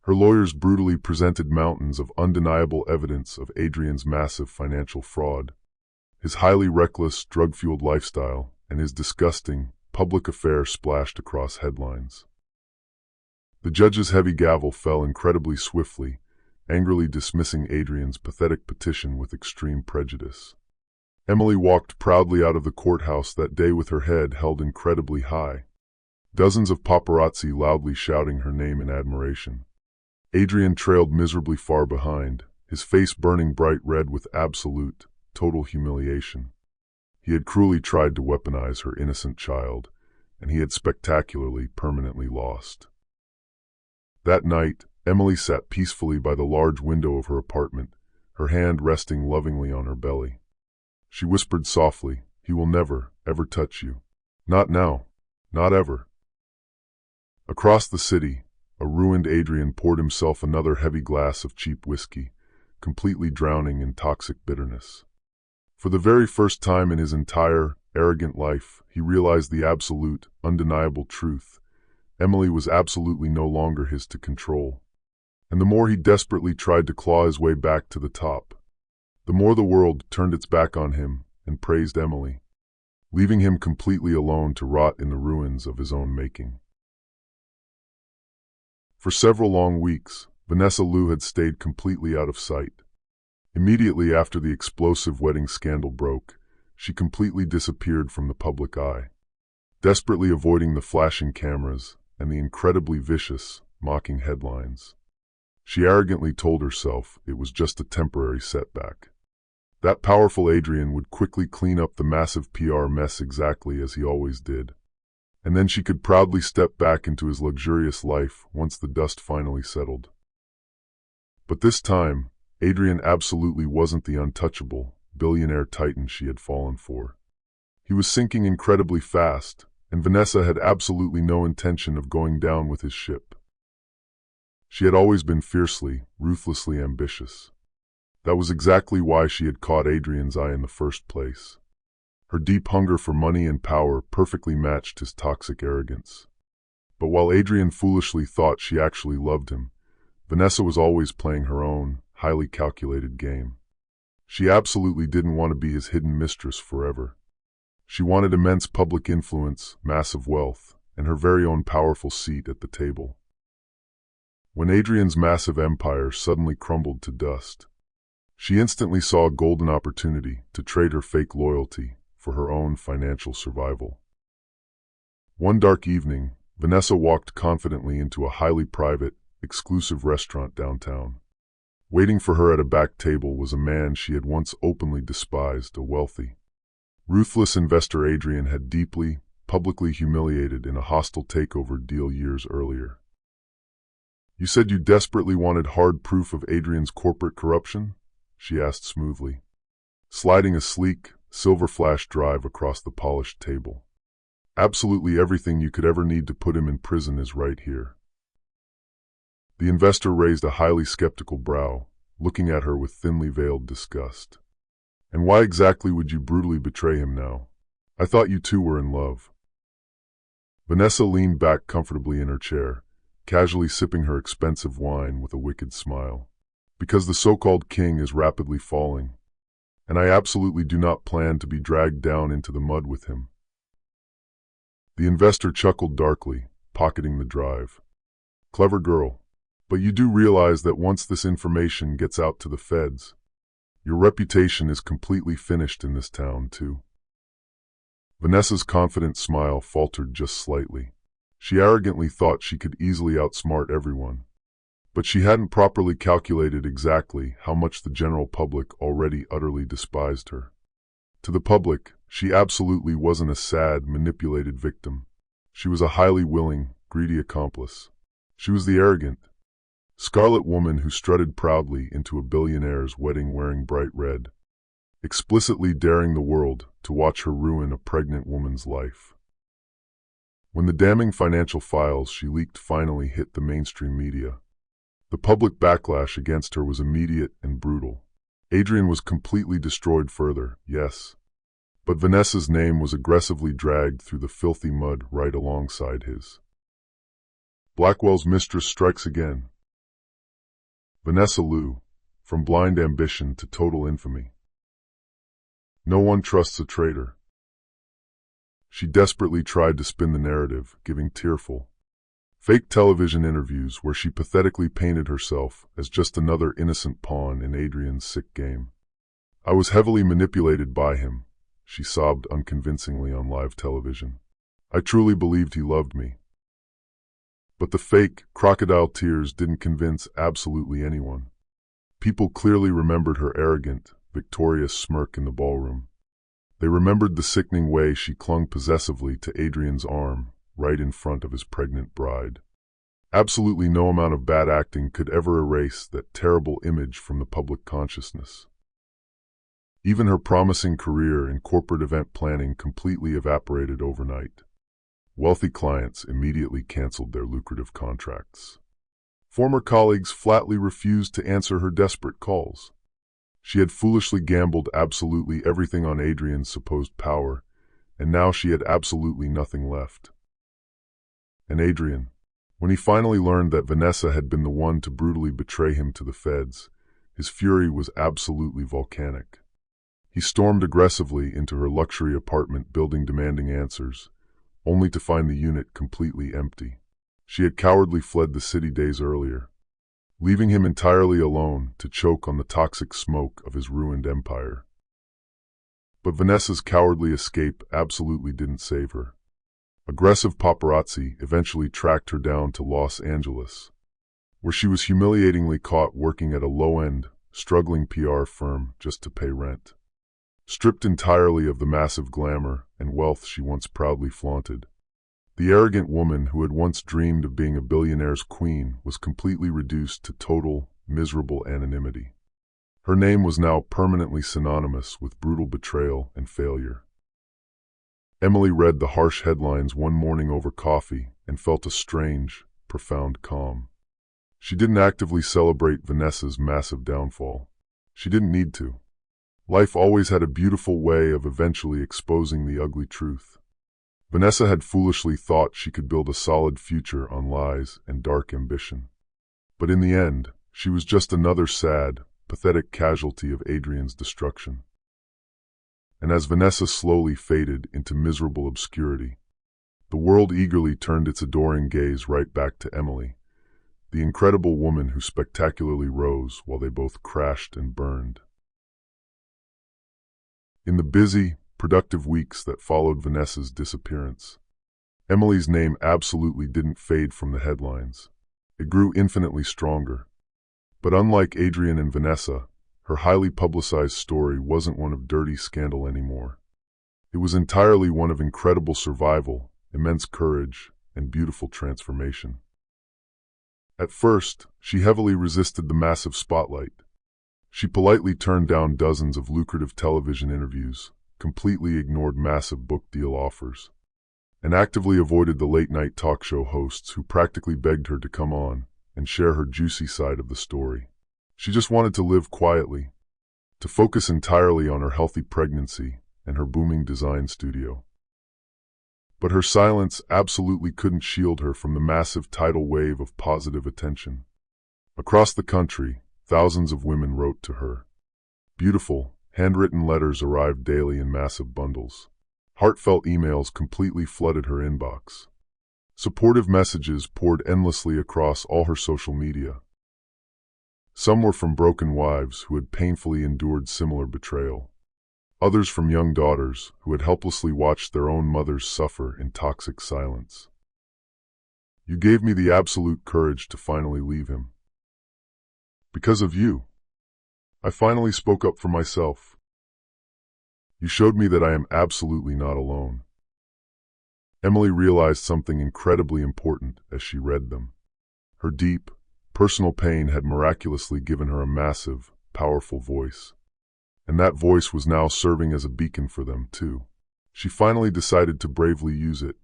Her lawyers brutally presented mountains of undeniable evidence of Adrian's massive financial fraud, his highly reckless, drug-fueled lifestyle, and his disgusting, public affair splashed across headlines. The judge's heavy gavel fell incredibly swiftly, angrily dismissing Adrian's pathetic petition with extreme prejudice. Emily walked proudly out of the courthouse that day with her head held incredibly high, dozens of paparazzi loudly shouting her name in admiration. Adrian trailed miserably far behind, his face burning bright red with absolute, total humiliation. He had cruelly tried to weaponize her innocent child, and he had spectacularly, permanently lost. That night, Emily sat peacefully by the large window of her apartment, her hand resting lovingly on her belly. She whispered softly, "He will never, ever touch you. Not now. Not ever." Across the city, a ruined Adrian poured himself another heavy glass of cheap whiskey, completely drowning in toxic bitterness. For the very first time in his entire, arrogant life, he realized the absolute, undeniable truth. Emily was absolutely no longer his to control. And the more he desperately tried to claw his way back to the top, the more the world turned its back on him and praised Emily, leaving him completely alone to rot in the ruins of his own making. For several long weeks, Vanessa Liu had stayed completely out of sight. Immediately after the explosive wedding scandal broke, she completely disappeared from the public eye, desperately avoiding the flashing cameras and the incredibly vicious, mocking headlines. She arrogantly told herself it was just a temporary setback. That powerful Adrian would quickly clean up the massive PR mess exactly as he always did. And then she could proudly step back into his luxurious life once the dust finally settled. But this time, Adrian absolutely wasn't the untouchable, billionaire titan she had fallen for. He was sinking incredibly fast, and Vanessa had absolutely no intention of going down with his ship. She had always been fiercely, ruthlessly ambitious. That was exactly why she had caught Adrian's eye in the first place. Her deep hunger for money and power perfectly matched his toxic arrogance. But while Adrian foolishly thought she actually loved him, Vanessa was always playing her own, highly calculated game. She absolutely didn't want to be his hidden mistress forever. She wanted immense public influence, massive wealth, and her very own powerful seat at the table. When Adrian's massive empire suddenly crumbled to dust, she instantly saw a golden opportunity to trade her fake loyalty for her own financial survival. One dark evening, Vanessa walked confidently into a highly private, exclusive restaurant downtown. Waiting for her at a back table was a man she had once openly despised, a wealthy, ruthless investor Adrian had deeply, publicly humiliated in a hostile takeover deal years earlier. "You said you desperately wanted hard proof of Adrian's corporate corruption?" she asked smoothly, sliding a sleek, silver flash drive across the polished table. "Absolutely everything you could ever need to put him in prison is right here." The investor raised a highly skeptical brow, looking at her with thinly veiled disgust. "And why exactly would you brutally betray him now? I thought you two were in love." Vanessa leaned back comfortably in her chair, casually sipping her expensive wine with a wicked smile. "Because the so-called king is rapidly falling, and I absolutely do not plan to be dragged down into the mud with him." The investor chuckled darkly, pocketing the drive. "Clever girl. But you do realize that once this information gets out to the feds, your reputation is completely finished in this town, too." Vanessa's confident smile faltered just slightly. She arrogantly thought she could easily outsmart everyone. But she hadn't properly calculated exactly how much the general public already utterly despised her. To the public, she absolutely wasn't a sad, manipulated victim. She was a highly willing, greedy accomplice. She was the arrogant, scarlet woman who strutted proudly into a billionaire's wedding wearing bright red, explicitly daring the world to watch her ruin a pregnant woman's life. When the damning financial files she leaked finally hit the mainstream media, the public backlash against her was immediate and brutal. Adrian was completely destroyed further, yes, but Vanessa's name was aggressively dragged through the filthy mud right alongside his. Blackwell's mistress strikes again. Vanessa Liu, from blind ambition to total infamy. No one trusts a traitor. She desperately tried to spin the narrative, giving tearful, fake television interviews where she pathetically painted herself as just another innocent pawn in Adrian's sick game. "I was heavily manipulated by him," she sobbed unconvincingly on live television. "I truly believed he loved me." But the fake, crocodile tears didn't convince absolutely anyone. People clearly remembered her arrogant, victorious smirk in the ballroom. They remembered the sickening way she clung possessively to Adrian's arm, right in front of his pregnant bride. Absolutely no amount of bad acting could ever erase that terrible image from the public consciousness. Even her promising career in corporate event planning completely evaporated overnight. Wealthy clients immediately canceled their lucrative contracts. Former colleagues flatly refused to answer her desperate calls. She had foolishly gambled absolutely everything on Adrian's supposed power, and now she had absolutely nothing left. And Adrian, when he finally learned that Vanessa had been the one to brutally betray him to the feds, his fury was absolutely volcanic. He stormed aggressively into her luxury apartment building demanding answers, only to find the unit completely empty. She had cowardly fled the city days earlier, leaving him entirely alone to choke on the toxic smoke of his ruined empire. But Vanessa's cowardly escape absolutely didn't save her. Aggressive paparazzi eventually tracked her down to Los Angeles, where she was humiliatingly caught working at a low-end, struggling PR firm just to pay rent. Stripped entirely of the massive glamour and wealth she once proudly flaunted, the arrogant woman who had once dreamed of being a billionaire's queen was completely reduced to total, miserable anonymity. Her name was now permanently synonymous with brutal betrayal and failure. Emily read the harsh headlines one morning over coffee and felt a strange, profound calm. She didn't actively celebrate Vanessa's massive downfall. She didn't need to. Life always had a beautiful way of eventually exposing the ugly truth. Vanessa had foolishly thought she could build a solid future on lies and dark ambition. But in the end, she was just another sad, pathetic casualty of Adrian's destruction. And as Vanessa slowly faded into miserable obscurity, the world eagerly turned its adoring gaze right back to Emily, the incredible woman who spectacularly rose while they both crashed and burned. In the busy, productive weeks that followed Vanessa's disappearance, Emily's name absolutely didn't fade from the headlines. It grew infinitely stronger. But unlike Adrian and Vanessa, her highly publicized story wasn't one of dirty scandal anymore. It was entirely one of incredible survival, immense courage, and beautiful transformation. At first, she heavily resisted the massive spotlight. She politely turned down dozens of lucrative television interviews, completely ignored massive book deal offers, and actively avoided the late-night talk show hosts who practically begged her to come on and share her juicy side of the story. She just wanted to live quietly, to focus entirely on her healthy pregnancy and her booming design studio. But her silence absolutely couldn't shield her from the massive tidal wave of positive attention. Across the country, thousands of women wrote to her. Beautiful, handwritten letters arrived daily in massive bundles. Heartfelt emails completely flooded her inbox. Supportive messages poured endlessly across all her social media. Some were from broken wives who had painfully endured similar betrayal. Others from young daughters who had helplessly watched their own mothers suffer in toxic silence. You gave me the absolute courage to finally leave him. Because of you, I finally spoke up for myself. You showed me that I am absolutely not alone. Emily realized something incredibly important as she read them. Her deep, personal pain had miraculously given her a massive, powerful voice. And that voice was now serving as a beacon for them, too. She finally decided to bravely use it.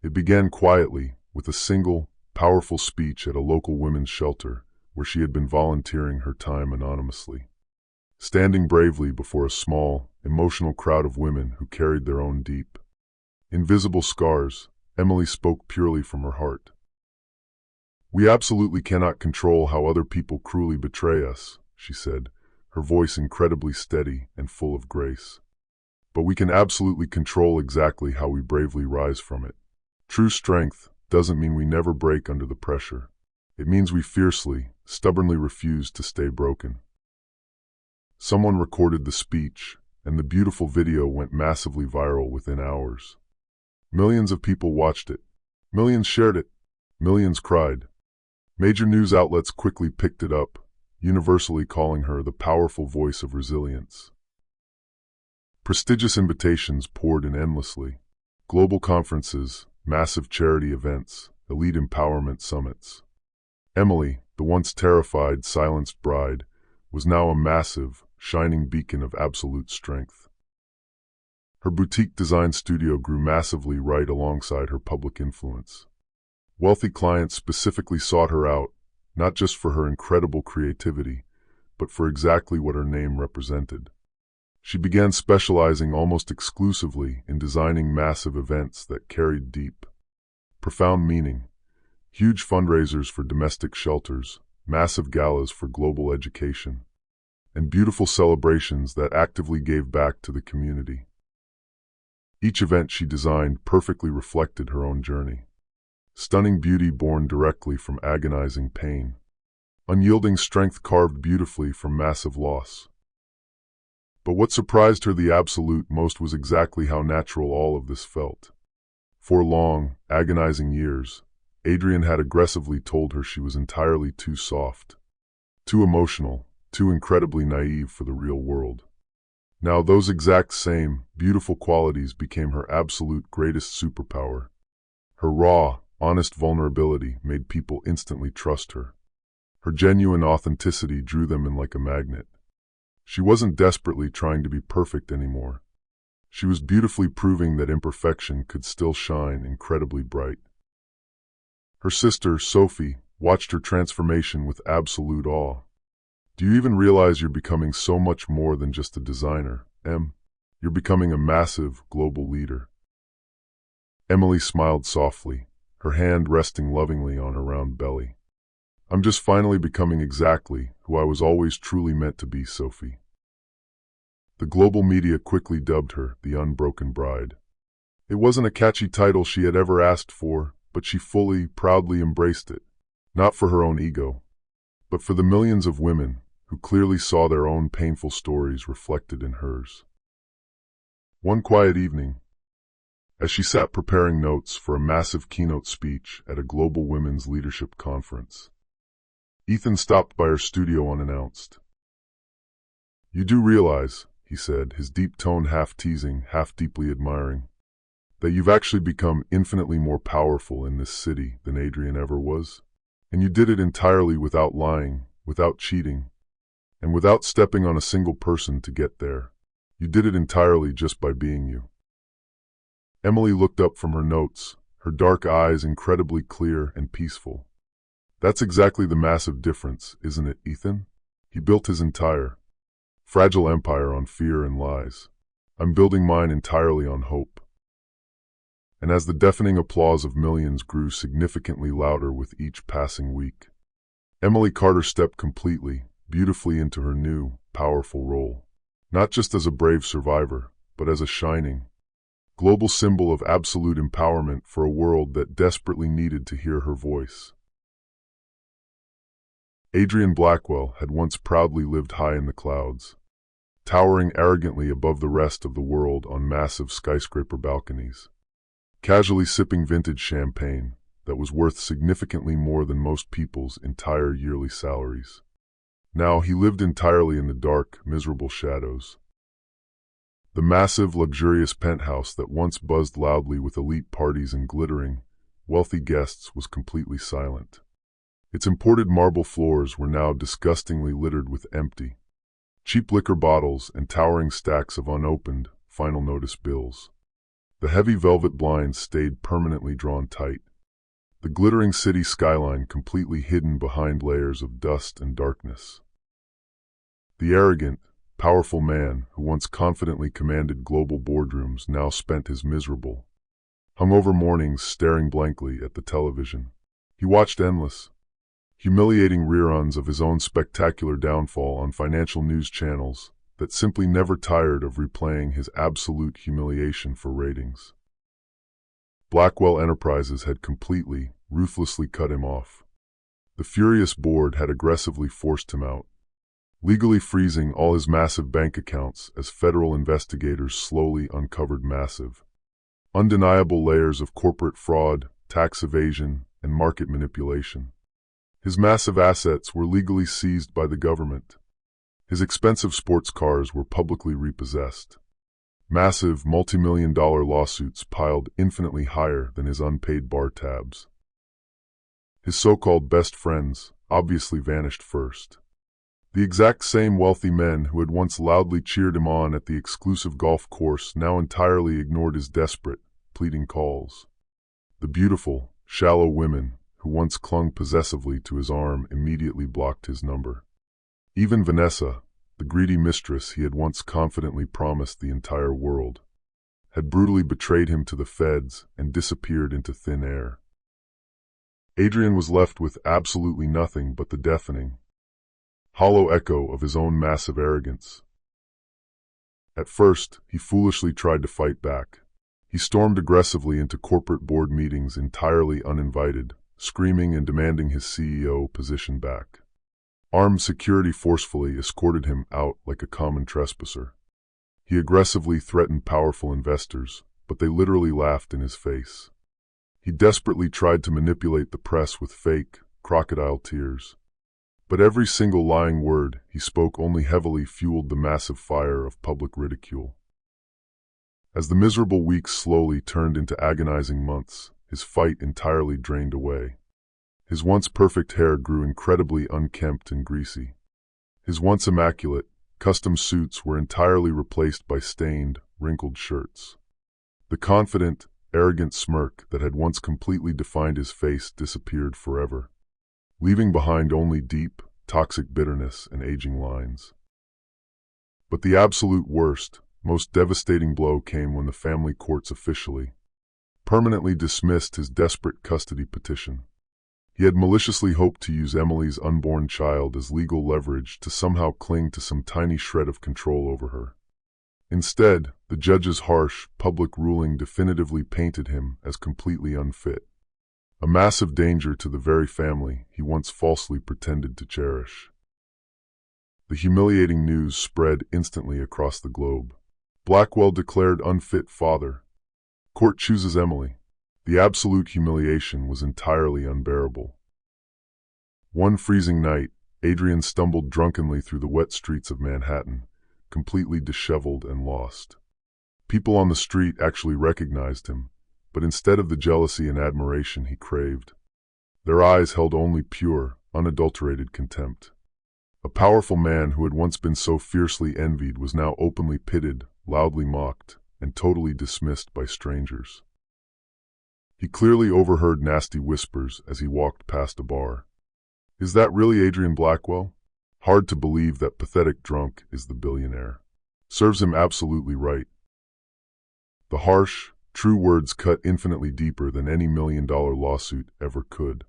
It began quietly, with a single, powerful speech at a local women's shelter, where she had been volunteering her time anonymously. Standing bravely before a small, emotional crowd of women who carried their own deep, invisible scars, Emily spoke purely from her heart. We absolutely cannot control how other people cruelly betray us, she said, her voice incredibly steady and full of grace. But we can absolutely control exactly how we bravely rise from it. True strength doesn't mean we never break under the pressure. It means we fiercely, stubbornly refuse to stay broken. Someone recorded the speech, and the beautiful video went massively viral within hours. Millions of people watched it. Millions shared it. Millions cried. Major news outlets quickly picked it up, universally calling her the powerful voice of resilience. Prestigious invitations poured in endlessly. Global conferences, massive charity events, elite empowerment summits. Emily, the once terrified, silenced bride, was now a massive, shining beacon of absolute strength. Her boutique design studio grew massively right alongside her public influence. Wealthy clients specifically sought her out, not just for her incredible creativity, but for exactly what her name represented. She began specializing almost exclusively in designing massive events that carried deep, profound meaning. Huge fundraisers for domestic shelters, massive galas for global education, and beautiful celebrations that actively gave back to the community. Each event she designed perfectly reflected her own journey. Stunning beauty born directly from agonizing pain. Unyielding strength carved beautifully from massive loss. But what surprised her the absolute most was exactly how natural all of this felt. For long, agonizing years, Adrian had aggressively told her she was entirely too soft, too emotional, too incredibly naive for the real world. Now those exact same, beautiful qualities became her absolute greatest superpower. Her raw, honest vulnerability made people instantly trust her. Her genuine authenticity drew them in like a magnet. She wasn't desperately trying to be perfect anymore. She was beautifully proving that imperfection could still shine incredibly bright. Her sister, Sophie, watched her transformation with absolute awe. "Do you even realize you're becoming so much more than just a designer, Em? You're becoming a massive, global leader." Emily smiled softly, her hand resting lovingly on her round belly. "I'm just finally becoming exactly who I was always truly meant to be, Sophie." The global media quickly dubbed her the Unbroken Bride. It wasn't a catchy title she had ever asked for, but she fully, proudly embraced it, not for her own ego, but for the millions of women who clearly saw their own painful stories reflected in hers. One quiet evening, as she sat preparing notes for a massive keynote speech at a global women's leadership conference, Ethan stopped by her studio unannounced. "You do realize," he said, his deep tone half teasing, half deeply admiring, "that you've actually become infinitely more powerful in this city than Adrian ever was? And you did it entirely without lying, without cheating, and without stepping on a single person to get there. You did it entirely just by being you." Emily looked up from her notes, her dark eyes incredibly clear and peaceful. "That's exactly the massive difference, isn't it, Ethan? He built his entire, fragile empire on fear and lies. I'm building mine entirely on hope." And as the deafening applause of millions grew significantly louder with each passing week, Emily Carter stepped completely, beautifully into her new, powerful role, not just as a brave survivor, but as a shining, global symbol of absolute empowerment for a world that desperately needed to hear her voice. Adrian Blackwell had once proudly lived high in the clouds, towering arrogantly above the rest of the world on massive skyscraper balconies, casually sipping vintage champagne that was worth significantly more than most people's entire yearly salaries. Now he lived entirely in the dark, miserable shadows. The massive, luxurious penthouse that once buzzed loudly with elite parties and glittering, wealthy guests was completely silent. Its imported marble floors were now disgustingly littered with empty, cheap liquor bottles and towering stacks of unopened, final notice bills. The heavy velvet blinds stayed permanently drawn tight, the glittering city skyline completely hidden behind layers of dust and darkness. The arrogant, powerful man who once confidently commanded global boardrooms now spent his miserable, hungover mornings staring blankly at the television. He watched endless, humiliating reruns of his own spectacular downfall on financial news channels that simply never tired of replaying his absolute humiliation for ratings. Blackwell Enterprises had completely, ruthlessly cut him off. The furious board had aggressively forced him out, legally freezing all his massive bank accounts as federal investigators slowly uncovered massive, undeniable layers of corporate fraud, tax evasion, and market manipulation. His massive assets were legally seized by the government. His expensive sports cars were publicly repossessed. Massive, multi-million-dollar lawsuits piled infinitely higher than his unpaid bar tabs. His so-called best friends obviously vanished first. The exact same wealthy men who had once loudly cheered him on at the exclusive golf course now entirely ignored his desperate, pleading calls. The beautiful, shallow women who once clung possessively to his arm immediately blocked his number. Even Vanessa, the greedy mistress he had once confidently promised the entire world, had brutally betrayed him to the feds and disappeared into thin air. Adrian was left with absolutely nothing but the deafening, hollow echo of his own massive arrogance. At first, he foolishly tried to fight back. He stormed aggressively into corporate board meetings entirely uninvited, screaming and demanding his CEO position back. Armed security forcefully escorted him out like a common trespasser. He aggressively threatened powerful investors, but they literally laughed in his face. He desperately tried to manipulate the press with fake, crocodile tears. But every single lying word he spoke only heavily fueled the massive fire of public ridicule. As the miserable weeks slowly turned into agonizing months, his fight entirely drained away. His once perfect hair grew incredibly unkempt and greasy. His once immaculate, custom suits were entirely replaced by stained, wrinkled shirts. The confident, arrogant smirk that had once completely defined his face disappeared forever, leaving behind only deep, toxic bitterness and aging lines. But the absolute worst, most devastating blow came when the family courts officially, permanently dismissed his desperate custody petition. He had maliciously hoped to use Emily's unborn child as legal leverage to somehow cling to some tiny shred of control over her. Instead, the judge's harsh, public ruling definitively painted him as completely unfit, a massive danger to the very family he once falsely pretended to cherish. The humiliating news spread instantly across the globe. Blackwell declared unfit father. Court chooses Emily. The absolute humiliation was entirely unbearable. One freezing night, Adrian stumbled drunkenly through the wet streets of Manhattan, completely disheveled and lost. People on the street actually recognized him, but instead of the jealousy and admiration he craved, their eyes held only pure, unadulterated contempt. A powerful man who had once been so fiercely envied was now openly pitted, loudly mocked, and totally dismissed by strangers. He clearly overheard nasty whispers as he walked past a bar. Is that really Adrian Blackwell? Hard to believe that pathetic drunk is the billionaire. Serves him absolutely right. The harsh, true words cut infinitely deeper than any million-dollar lawsuit ever could.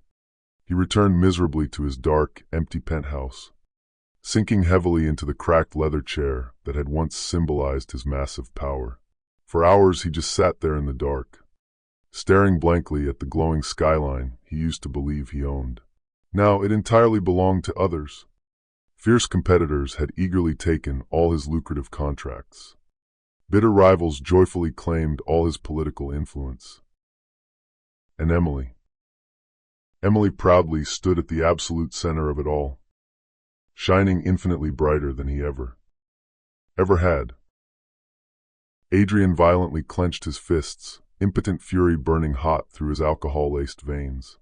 He returned miserably to his dark, empty penthouse, sinking heavily into the cracked leather chair that had once symbolized his massive power. For hours he just sat there in the dark, staring blankly at the glowing skyline he used to believe he owned. Now it entirely belonged to others. Fierce competitors had eagerly taken all his lucrative contracts. Bitter rivals joyfully claimed all his political influence. And Emily proudly stood at the absolute center of it all, shining infinitely brighter than he ever had. Adrian violently clenched his fists, impotent fury burning hot through his alcohol-laced veins.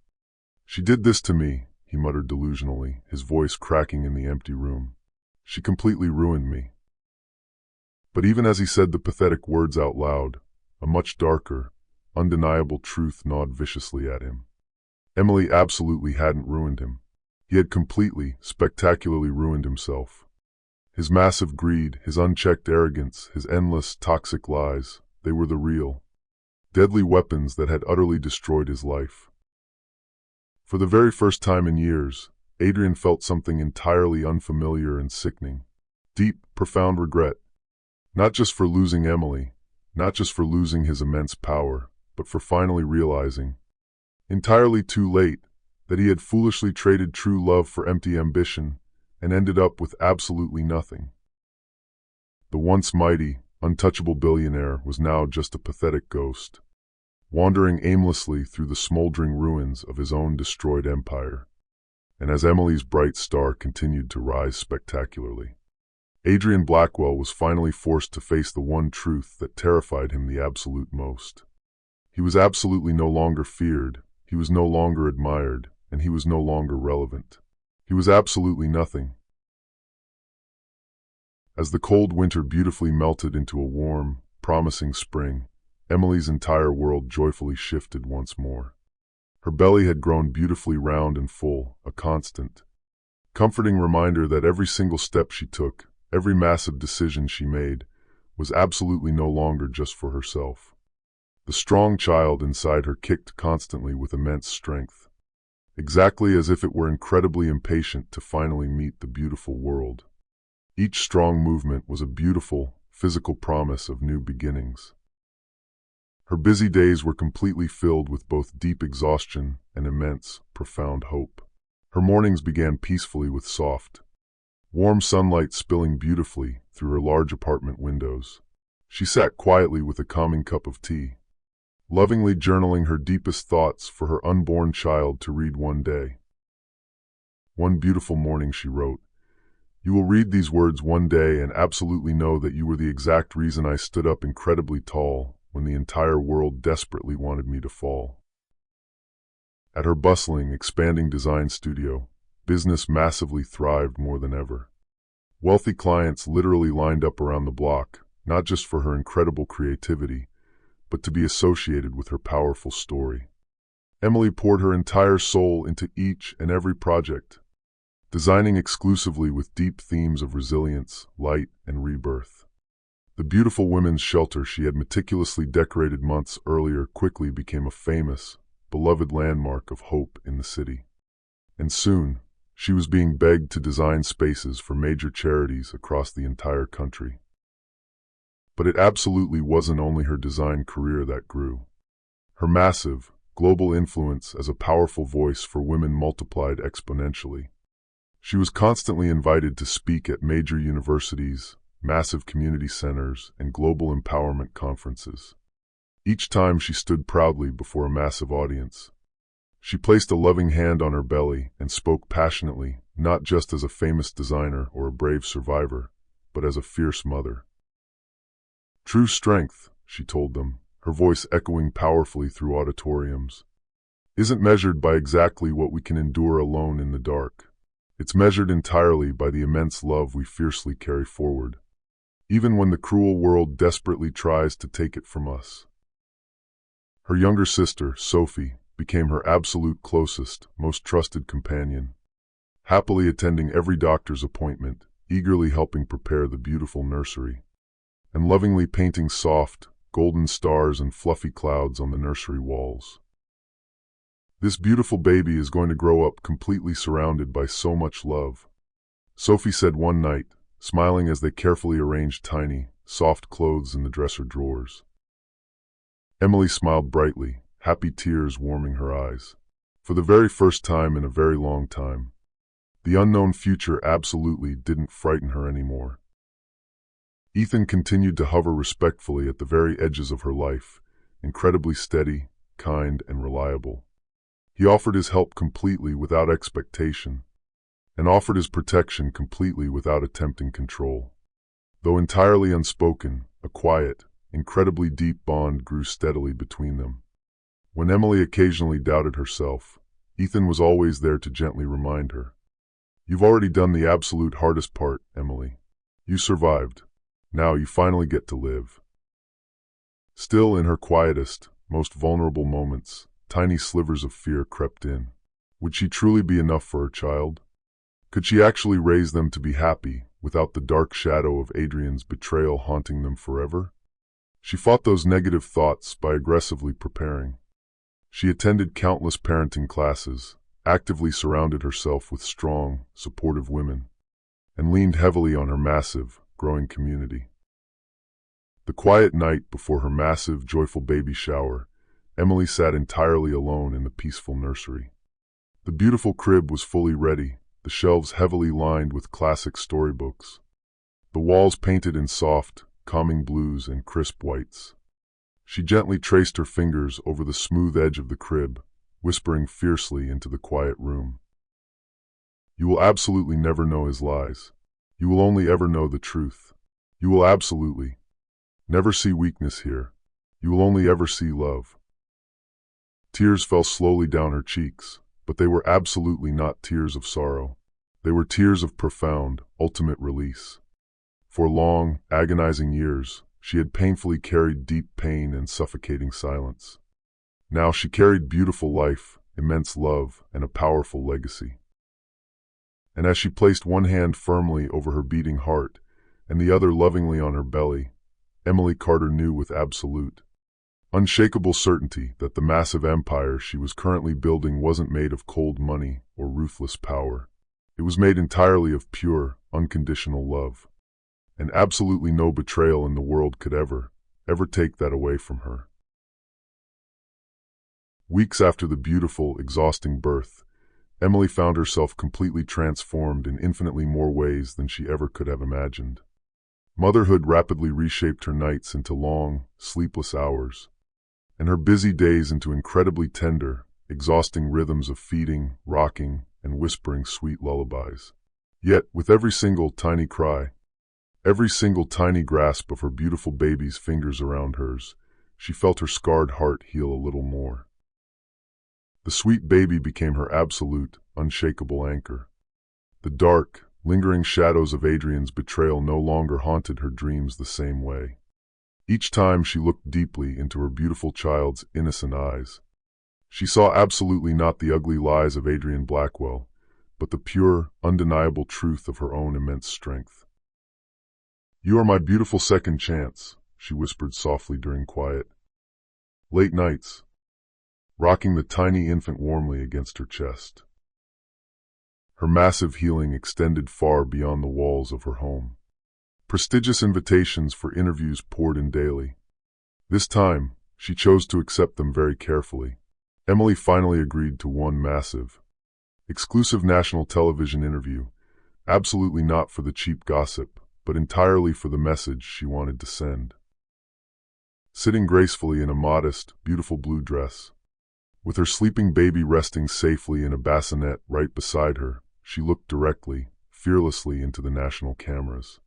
She did this to me, he muttered delusionally, his voice cracking in the empty room. She completely ruined me. But even as he said the pathetic words out loud, a much darker, undeniable truth gnawed viciously at him. Emily absolutely hadn't ruined him. He had completely, spectacularly ruined himself. His massive greed, his unchecked arrogance, his endless, toxic lies, they were the real, deadly weapons that had utterly destroyed his life. For the very first time in years, Adrian felt something entirely unfamiliar and sickening. Deep, profound regret. Not just for losing Emily, not just for losing his immense power, but for finally realizing, entirely too late, that he had foolishly traded true love for empty ambition and ended up with absolutely nothing. The once mighty, untouchable billionaire was now just a pathetic ghost, wandering aimlessly through the smoldering ruins of his own destroyed empire. And as Emily's bright star continued to rise spectacularly, Adrian Blackwell was finally forced to face the one truth that terrified him the absolute most. He was absolutely no longer feared, he was no longer admired, and he was no longer relevant. He was absolutely nothing. As the cold winter beautifully melted into a warm, promising spring, Emily's entire world joyfully shifted once more. Her belly had grown beautifully round and full, a constant, comforting reminder that every single step she took, every massive decision she made, was absolutely no longer just for herself. The strong child inside her kicked constantly with immense strength, exactly as if it were incredibly impatient to finally meet the beautiful world. Each strong movement was a beautiful, physical promise of new beginnings. Her busy days were completely filled with both deep exhaustion and immense, profound hope. Her mornings began peacefully with soft, warm sunlight spilling beautifully through her large apartment windows. She sat quietly with a calming cup of tea, lovingly journaling her deepest thoughts for her unborn child to read one day. One beautiful morning she wrote, "You will read these words one day and absolutely know that you were the exact reason I stood up incredibly tall when the entire world desperately wanted me to fall." At her bustling, expanding design studio, business massively thrived more than ever. Wealthy clients literally lined up around the block, not just for her incredible creativity, but to be associated with her powerful story. Emily poured her entire soul into each and every project, designing exclusively with deep themes of resilience, light, and rebirth. The beautiful women's shelter she had meticulously decorated months earlier quickly became a famous, beloved landmark of hope in the city. And soon, she was being begged to design spaces for major charities across the entire country. But it absolutely wasn't only her design career that grew. Her massive, global influence as a powerful voice for women multiplied exponentially. She was constantly invited to speak at major universities, massive community centers, and global empowerment conferences. Each time she stood proudly before a massive audience. She placed a loving hand on her belly and spoke passionately, not just as a famous designer or a brave survivor, but as a fierce mother. True strength, she told them, her voice echoing powerfully through auditoriums, isn't measured by exactly what we can endure alone in the dark. It's measured entirely by the immense love we fiercely carry forward, even when the cruel world desperately tries to take it from us. Her younger sister, Sophie, became her absolute closest, most trusted companion, happily attending every doctor's appointment, eagerly helping prepare the beautiful nursery, and lovingly painting soft, golden stars and fluffy clouds on the nursery walls. This beautiful baby is going to grow up completely surrounded by so much love, Sophie said one night, smiling as they carefully arranged tiny, soft clothes in the dresser drawers. Emily smiled brightly, happy tears warming her eyes. For the very first time in a very long time, the unknown future absolutely didn't frighten her anymore. Ethan continued to hover respectfully at the very edges of her life, incredibly steady, kind, and reliable. He offered his help completely without expectation, and offered his protection completely without attempting control. Though entirely unspoken, a quiet, incredibly deep bond grew steadily between them. When Emily occasionally doubted herself, Ethan was always there to gently remind her. "You've already done the absolute hardest part, Emily. You survived. Now you finally get to live." Still, in her quietest, most vulnerable moments, tiny slivers of fear crept in. Would she truly be enough for her child? Could she actually raise them to be happy, without the dark shadow of Adrian's betrayal haunting them forever? She fought those negative thoughts by aggressively preparing. She attended countless parenting classes, actively surrounded herself with strong, supportive women, and leaned heavily on her massive, growing community. The quiet night before her massive, joyful baby shower, Emily sat entirely alone in the peaceful nursery. The beautiful crib was fully ready, the shelves heavily lined with classic storybooks, the walls painted in soft, calming blues and crisp whites. She gently traced her fingers over the smooth edge of the crib, whispering fiercely into the quiet room. "You will absolutely never know his lies. You will only ever know the truth. You will absolutely never see weakness here. You will only ever see love." Tears fell slowly down her cheeks, but they were absolutely not tears of sorrow. They were tears of profound, ultimate release. For long, agonizing years, she had painfully carried deep pain and suffocating silence. Now she carried beautiful life, immense love, and a powerful legacy. And as she placed one hand firmly over her beating heart and the other lovingly on her belly, Emily Carter knew with absolute, unshakable certainty that the massive empire she was currently building wasn't made of cold money or ruthless power. It was made entirely of pure, unconditional love. And absolutely no betrayal in the world could ever take that away from her. Weeks after the beautiful, exhausting birth, Emily found herself completely transformed in infinitely more ways than she ever could have imagined. Motherhood rapidly reshaped her nights into long, sleepless hours, and her busy days into incredibly tender, exhausting rhythms of feeding, rocking, and whispering sweet lullabies. Yet, with every single tiny cry, every single tiny grasp of her beautiful baby's fingers around hers, she felt her scarred heart heal a little more. The sweet baby became her absolute, unshakable anchor. The dark, lingering shadows of Adrian's betrayal no longer haunted her dreams the same way. Each time she looked deeply into her beautiful child's innocent eyes, she saw absolutely not the ugly lies of Adrian Blackwell, but the pure, undeniable truth of her own immense strength. "You are my beautiful second chance," she whispered softly during quiet, late nights, rocking the tiny infant warmly against her chest. Her massive healing extended far beyond the walls of her home. Prestigious invitations for interviews poured in daily. This time, she chose to accept them very carefully. Emily finally agreed to one massive, exclusive national television interview, absolutely not for the cheap gossip, but entirely for the message she wanted to send. Sitting gracefully in a modest, beautiful blue dress, with her sleeping baby resting safely in a bassinet right beside her, she looked directly, fearlessly into the national cameras.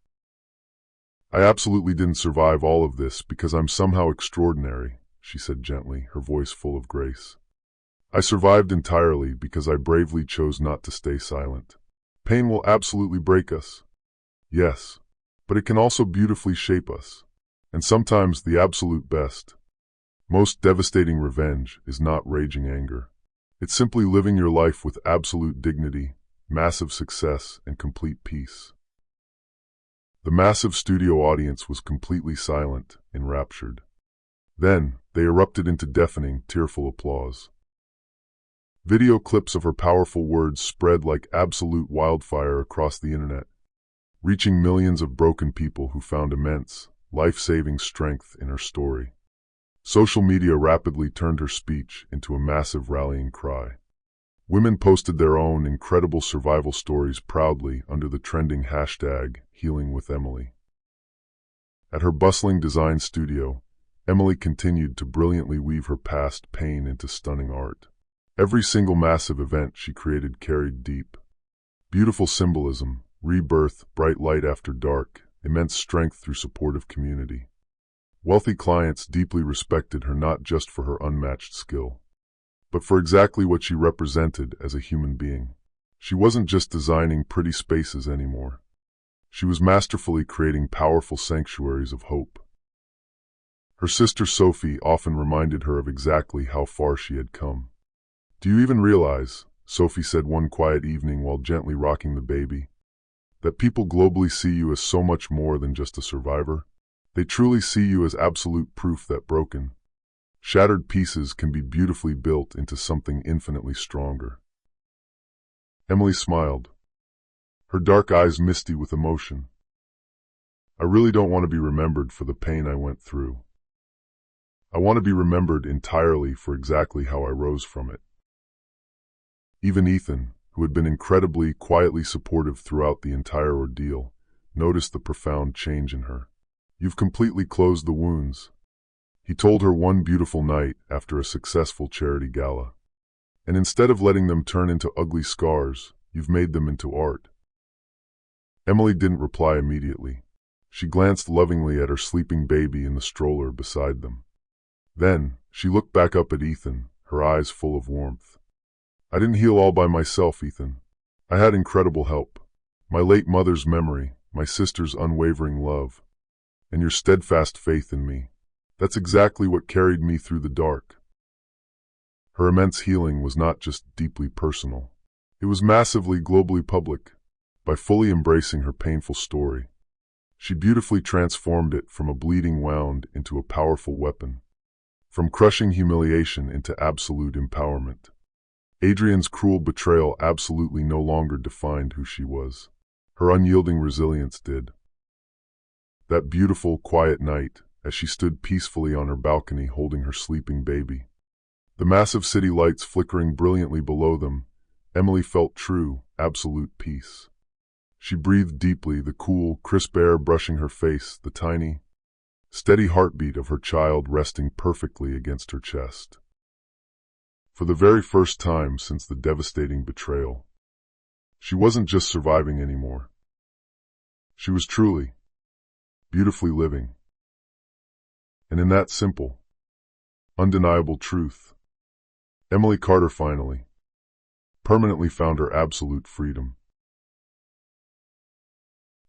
"I absolutely didn't survive all of this because I'm somehow extraordinary," she said gently, her voice full of grace. "I survived entirely because I bravely chose not to stay silent. Pain will absolutely break us. Yes, but it can also beautifully shape us. And sometimes the absolute best, most devastating revenge is not raging anger. It's simply living your life with absolute dignity, massive success, and complete peace." The massive studio audience was completely silent, enraptured. Then, they erupted into deafening, tearful applause. Video clips of her powerful words spread like absolute wildfire across the internet, reaching millions of broken people who found immense, life-saving strength in her story. Social media rapidly turned her speech into a massive rallying cry. Women posted their own incredible survival stories proudly under the trending hashtag #HealingWithEmily. At her bustling design studio, Emily continued to brilliantly weave her past pain into stunning art. Every single massive event she created carried deep, beautiful symbolism, rebirth, bright light after dark, immense strength through supportive community. Wealthy clients deeply respected her not just for her unmatched skill, but for exactly what she represented as a human being. She wasn't just designing pretty spaces anymore. She was masterfully creating powerful sanctuaries of hope. Her sister Sophie often reminded her of exactly how far she had come. "Do you even realize," Sophie said one quiet evening while gently rocking the baby, "that people globally see you as so much more than just a survivor? They truly see you as absolute proof that broken, shattered pieces can be beautifully built into something infinitely stronger." Emily smiled, her dark eyes misty with emotion. "I really don't want to be remembered for the pain I went through. I want to be remembered entirely for exactly how I rose from it." Even Ethan, who had been incredibly, quietly supportive throughout the entire ordeal, noticed the profound change in her. "You've completely closed the wounds," he told her one beautiful night after a successful charity gala. "And instead of letting them turn into ugly scars, you've made them into art." Emily didn't reply immediately. She glanced lovingly at her sleeping baby in the stroller beside them. Then, she looked back up at Ethan, her eyes full of warmth. "I didn't heal all by myself, Ethan. I had incredible help. My late mother's memory, my sister's unwavering love, and your steadfast faith in me. That's exactly what carried me through the dark." Her immense healing was not just deeply personal. It was massively globally public. By fully embracing her painful story, she beautifully transformed it from a bleeding wound into a powerful weapon, from crushing humiliation into absolute empowerment. Adrian's cruel betrayal absolutely no longer defined who she was. Her unyielding resilience did. That beautiful, quiet night, as she stood peacefully on her balcony holding her sleeping baby, the massive city lights flickering brilliantly below them, Emily felt true, absolute peace. She breathed deeply, the cool, crisp air brushing her face, the tiny, steady heartbeat of her child resting perfectly against her chest. For the very first time since the devastating betrayal, she wasn't just surviving anymore. She was truly, beautifully living. And in that simple, undeniable truth, Emily Carter finally, permanently found her absolute freedom.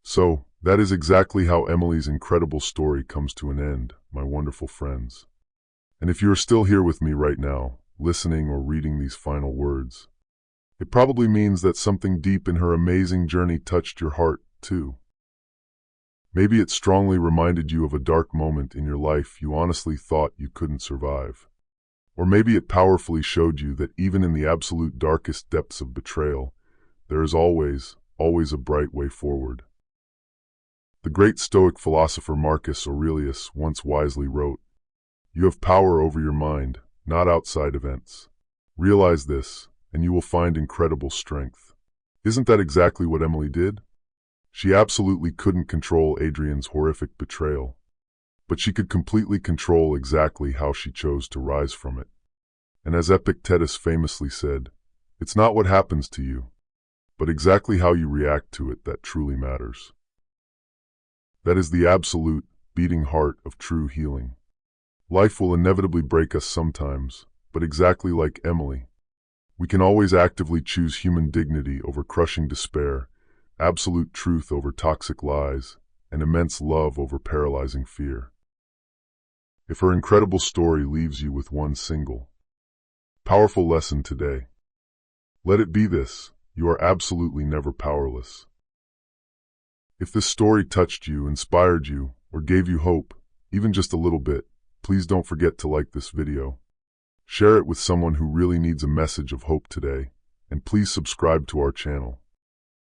So, that is exactly how Emily's incredible story comes to an end, my wonderful friends. And if you are still here with me right now, listening or reading these final words, it probably means that something deep in her amazing journey touched your heart, too. Maybe it strongly reminded you of a dark moment in your life you honestly thought you couldn't survive. Or maybe it powerfully showed you that even in the absolute darkest depths of betrayal, there is always a bright way forward. The great Stoic philosopher Marcus Aurelius once wisely wrote, "You have power over your mind, not outside events. Realize this, and you will find incredible strength." Isn't that exactly what Emily did? She absolutely couldn't control Adrian's horrific betrayal, but she could completely control exactly how she chose to rise from it. And as Epictetus famously said, it's not what happens to you, but exactly how you react to it that truly matters. That is the absolute, beating heart of true healing. Life will inevitably break us sometimes, but exactly like Emily, we can always actively choose human dignity over crushing despair, absolute truth over toxic lies, and immense love over paralyzing fear. If her incredible story leaves you with one single, powerful lesson today, let it be this: you are absolutely never powerless. If this story touched you, inspired you, or gave you hope, even just a little bit, please don't forget to like this video. Share it with someone who really needs a message of hope today, and please subscribe to our channel,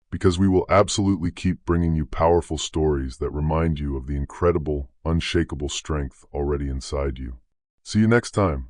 because we will absolutely keep bringing you powerful stories that remind you of the incredible, unshakable strength already inside you. See you next time.